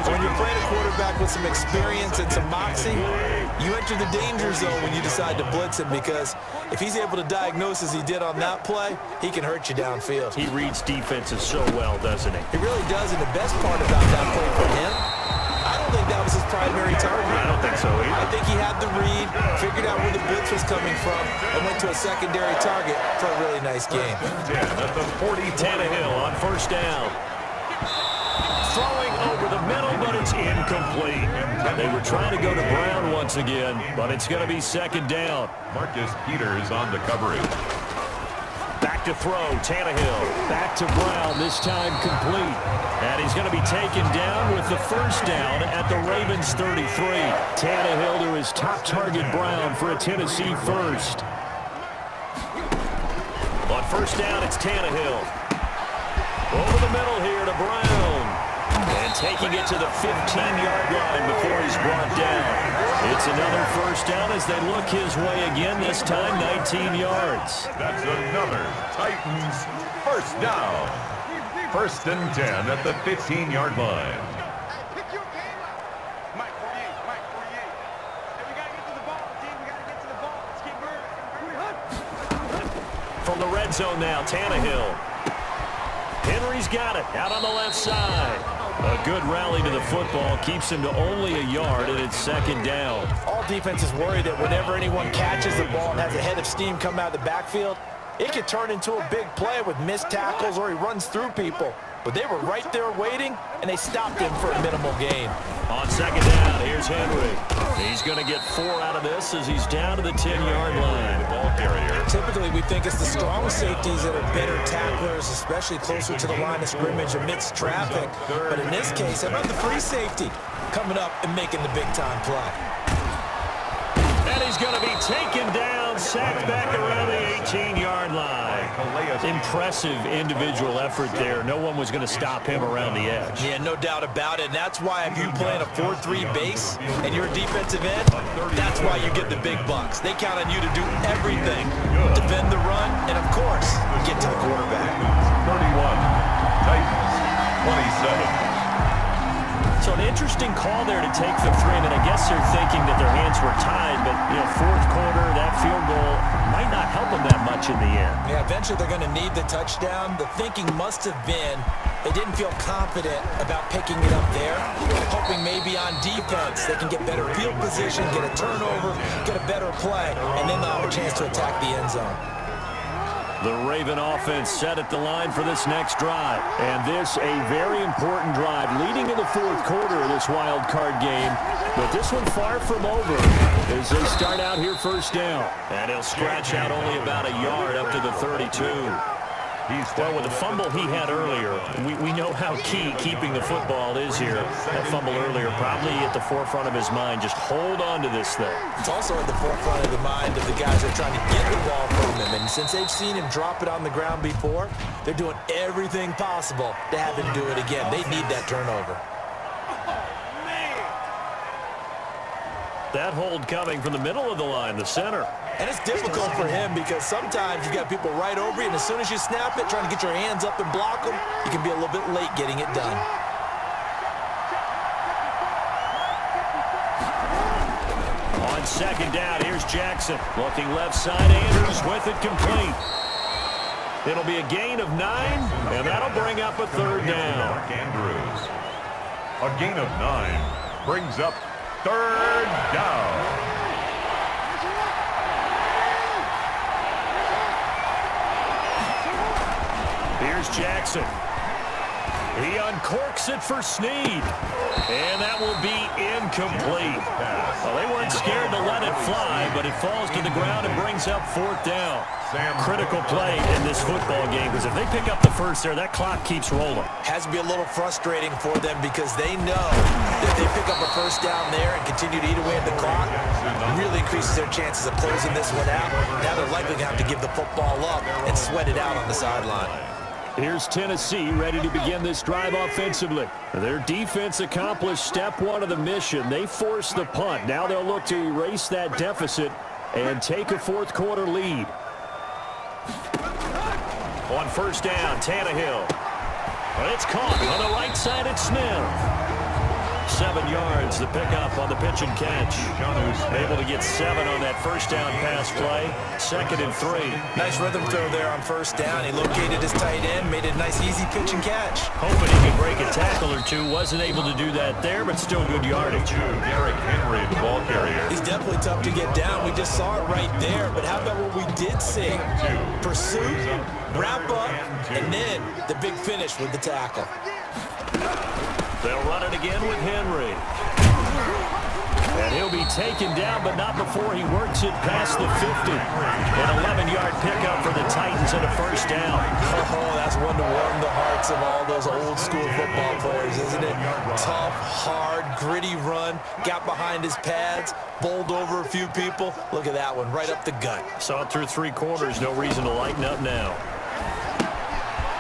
When you're playing a quarterback with some experience and some moxie, you enter the danger zone when you decide to blitz him, because if he's able to diagnose as he did on that play, he can hurt you downfield. He reads defenses so well, doesn't he? He really does, and the best part about that play for him, I don't think that was his primary target. I don't think so either. I think he had the read, figured out where the blitz was coming from, and went to a secondary target for a really nice game. 10 at the 40. Tannehill on first down. Throwing over the middle, but it's incomplete. They were trying to go to Brown once again, but it's going to be 2nd down. Marcus Peters on the coverage. Back to throw, Tannehill. Back to Brown, this time complete. And he's going to be taken down with the first down at the Ravens 33. Tannehill to his top target, Brown, for a Tennessee first. On first down, it's Tannehill. Over the middle here to Brown. And taking it to the 15-yard line before he's brought down. It's another first down as they look his way again, this time 19 yards. That's another Titans first down. 1st and 10 at the 15-yard line. From the red zone now, Tannehill. In Henry's got it out on the left side. A good rally to the football keeps him to only a yard, and it's second down. All defenses worry that whenever anyone catches the ball and has a head of steam come out of the backfield, it could turn into a big play with missed tackles or he runs through people. But they were right there waiting, and they stopped him for a minimal gain. On second down, here's Henry. He's going to get 4 out of this as he's down to the 10-yard line. The ball carrier. Typically, we think it's the strong safeties that are better tacklers, especially closer to the line of scrimmage amidst traffic. But in this case, how about the free safety coming up and making the big-time play? And he's going to be taken down, sacked back around the 18-yard line. Impressive individual effort there. No one was going to stop him around the edge. Yeah, no doubt about it. And that's why if you play in a 4-3 base and you're a defensive end, that's why you get the big bucks. They count on you to do everything. Defend the run, and of course, get to the quarterback. 31, Titans, 27. So an interesting call there to take the 3. I mean, I guess they're thinking that their hands were tied, but, fourth quarter, that field goal might not help them that much in the end. Yeah, eventually they're going to need the touchdown. The thinking must have been they didn't feel confident about picking it up there, hoping maybe on defense they can get better field position, get a turnover, get a better play, and then they'll have a chance to attack the end zone. The Raven offense set at the line for this next drive. And this a very important drive leading in the fourth quarter of this wild card game. But this one far from over as they start out here first down. And he'll scratch out only about a yard up to the 32. Well, with the fumble he had earlier, we know how key keeping the football is here. That fumble earlier probably at the forefront of his mind. Just hold on to this thing. It's also at the forefront of the mind of the guys that are trying to get the ball from him. And since they've seen him drop it on the ground before, they're doing everything possible to have him do it again. They need that turnover. That hold coming from the middle of the line, the center. And it's difficult for him because sometimes you've got people right over you, and as soon as you snap it, trying to get your hands up and block them, you can be a little bit late getting it done. On second down, here's Jackson. Looking left side, Andrews with it complete. It'll be a gain of 9, and that'll bring up a third down. Mark Andrews. A gain of 9 brings up third down. Here's Jackson. He uncorks it for Snead. And that will be incomplete. Well, they weren't scared to let it fly, but it falls to the ground and brings up fourth down. Critical play in this football game, because if they pick up the first there, that clock keeps rolling. Has to be a little frustrating for them because they know that if they pick up a first down there and continue to eat away at the clock, it really increases their chances of closing this one out. Now they're likely going to have to give the football up and sweat it out on the sideline. Here's Tennessee ready to begin this drive offensively. Their defense accomplished step 1 of the mission. They forced the punt. Now they'll look to erase that deficit and take a fourth quarter lead. On first down, Tannehill. Well, it's caught on the right side at Smith. 7 yards, the pickup on the pitch and catch. Able to get 7 on that first down pass play. 2nd and 3. Nice rhythm throw there on first down. He located his tight end, made a nice easy pitch and catch. Hoping he could break a tackle or two. Wasn't able to do that there, but still good yardage. Derrick Henry, the ball carrier. He's definitely tough to get down. We just saw it right there. But how about what we did see? Pursuit, wrap up, and then the big finish with the tackle. They'll run it again with Henry. And he'll be taken down, but not before he works it past the 50. An 11-yard pickup for the Titans and a first down. Oh, that's one to warm the hearts of all those old-school football players, isn't it? Tough, hard, gritty run. Got behind his pads, bowled over a few people. Look at that one, right up the gut. Saw it through 3 quarters. No reason to lighten up now.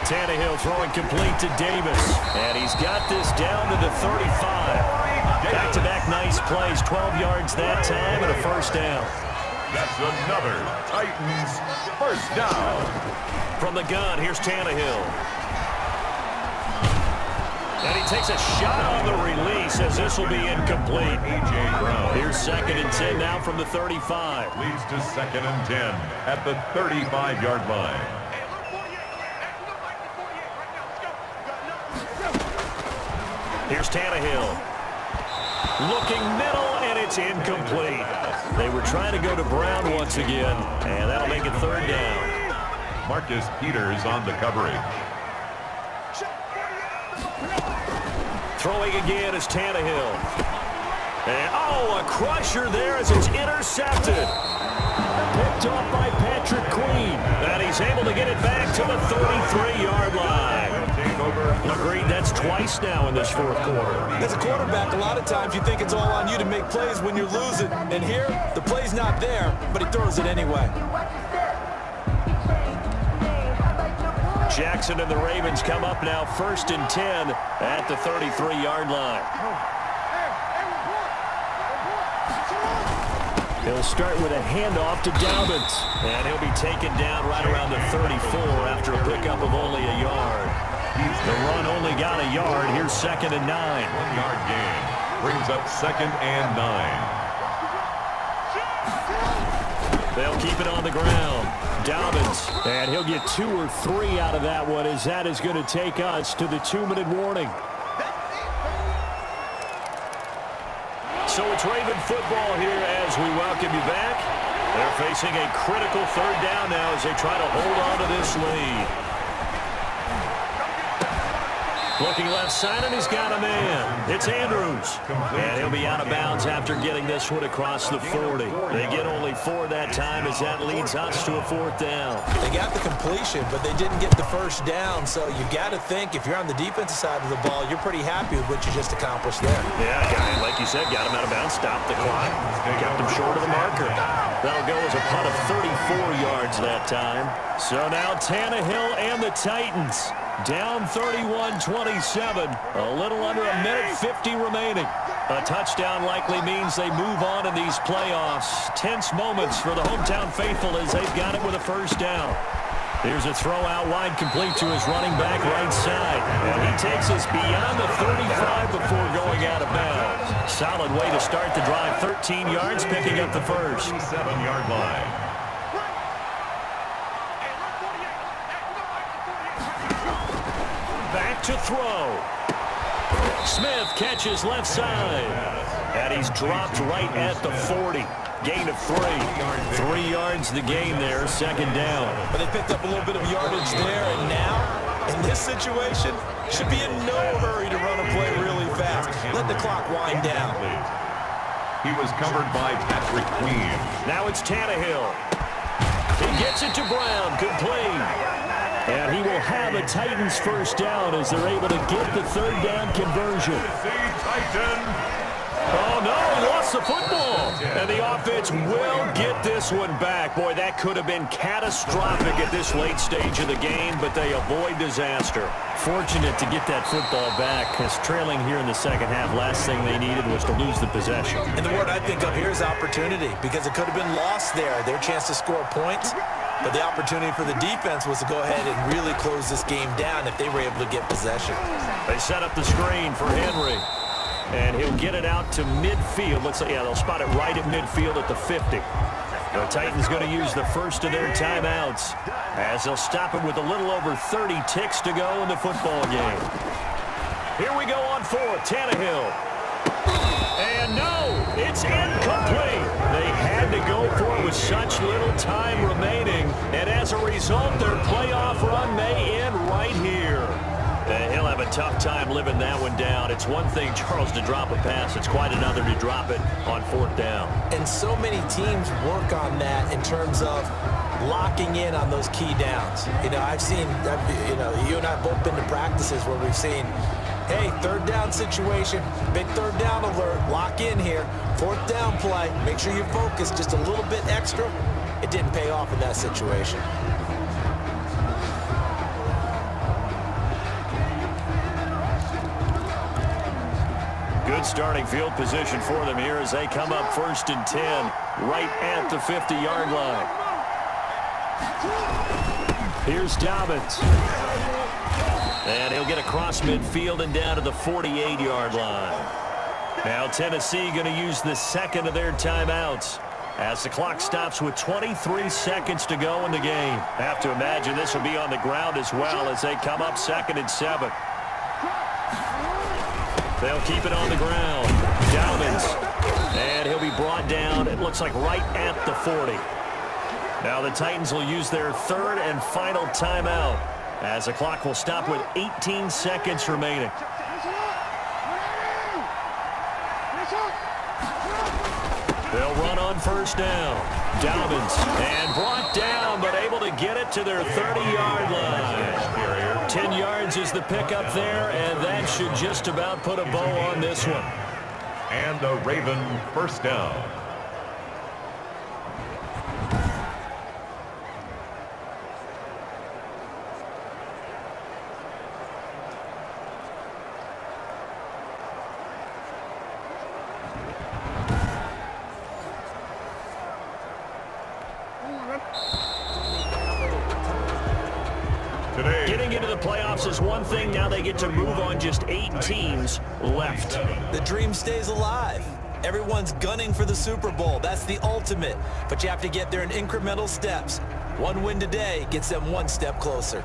Tannehill throwing complete to Davis. And he's got this down to the 35. Back-to-back nice plays. 12 yards that time and a first down. That's another Titans first down. From the gun, here's Tannehill. And he takes a shot on the release as this will be incomplete. A.J. Brown. Here's 2nd and 10 now from the 35. Leads to 2nd and 10 at the 35-yard line. Here's Tannehill. Looking middle, and it's incomplete. They were trying to go to Brown once again, and that'll make it third down. Marcus Peters on the coverage. Throwing again is Tannehill. And, a crusher there as it's intercepted. Picked off by Patrick Queen. And he's able to get it back to the 33-yard line. Agreed, that's twice now in this fourth quarter. As a quarterback, a lot of times you think it's all on you to make plays when you're losing. And here, the play's not there, but he throws it anyway. Jackson and the Ravens come up now 1st and 10 at the 33-yard line. He'll start with a handoff to Dobbins. And he'll be taken down right around the 34 after a pickup of only a yard. The run only got a yard. Here's 2nd and 9. 1-yard gain. Brings up 2nd and 9. They'll keep it on the ground. Dobbins. And he'll get 2 or 3 out of that one, as that is going to take us to the 2-minute warning. So it's Raven football here as we welcome you back. They're facing a critical third down now as they try to hold on to this lead. Looking left side, and he's got a man. It's Andrews. And he'll be out of bounds after getting this one across the 40. They get only 4 that time as that leads us to a 4th down. They got the completion, but they didn't get the first down. So you got to think if you're on the defensive side of the ball, you're pretty happy with what you just accomplished there. Yeah, like you said, got him out of bounds, stopped the clock, kept him short of the marker. That'll go as a punt of 34 yards that time. So now Tannehill and the Titans down 31-27, a little under a minute 50 remaining. A touchdown likely means they move on in these playoffs. Tense moments for the hometown faithful as they've got it with a first down. Here's a throw out wide, complete to his running back right side. And he takes us beyond the 35 before going out of bounds. Solid way to start the drive. 13 yards, picking up the first. 7-yard line. Back to throw. Smith catches left side. And he's dropped right at the 40. Gain of 3. 3 yards the gain there, 2nd down. But they picked up a little bit of yardage there, and now, in this situation, should be in no hurry to run a play really fast. Let the clock wind down. He was covered by Patrick Queen. Now it's Tannehill. He gets it to Brown, complete. And he will have a Titans first down as they're able to get the 3rd down conversion. Oh, no, he lost the football. And the offense will get this one back. Boy, that could have been catastrophic at this late stage of the game, but they avoid disaster. Fortunate to get that football back, because trailing here in the second half, last thing they needed was to lose the possession. And the word I think of here is opportunity, because it could have been lost there, their chance to score points. But the opportunity for the defense was to go ahead and really close this game down if they were able to get possession. They set up the screen for Henry. And he'll get it out to midfield. Let's say, yeah, they'll spot it right at midfield at the 50. The Titans going to use the first of their timeouts as they'll stop it with a little over 30 ticks to go in the football game. Here we go on 4th. Tannehill. And no, it's incomplete. They had to go for it with such little time remaining. And as a result, their playoff run may end right here. He'll have a tough time living that one down. It's one thing, Charles, to drop a pass. It's quite another to drop it on 4th down. And so many teams work on that in terms of locking in on those key downs. You know, I've seen, you and I have both been to practices where we've seen, hey, 3rd down situation, big 3rd down alert, lock in here, 4th down play, make sure you focus just a little bit extra. It didn't pay off in that situation. Good starting field position for them here as they come up 1st and 10 right at the 50-yard line. Here's Dobbins. And he'll get across midfield and down to the 48-yard line. Now Tennessee going to use the 2nd of their timeouts as the clock stops with 23 seconds to go in the game. Have to imagine this will be on the ground as well as they come up 2nd and 7. They'll keep it on the ground. Dalvins. And he'll be brought down, it looks like right at the 40. Now the Titans will use their third and final timeout as the clock will stop with 18 seconds remaining. They'll run on first down. Dalvins. And brought down, but able to get it to their 30-yard line. 10 yards is the pickup there, and that should just about put a bow on this one. And a Raven first down. Getting into the playoffs is one thing. Now they get to move on just 8 teams left. The dream stays alive. Everyone's gunning for the Super Bowl. That's the ultimate. But you have to get there in incremental steps. One win today gets them one step closer.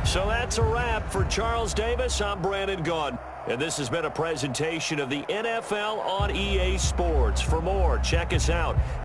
So that's a wrap for Charles Davis. I'm Brandon Gaudin. And this has been a presentation of the NFL on EA Sports. For more, check us out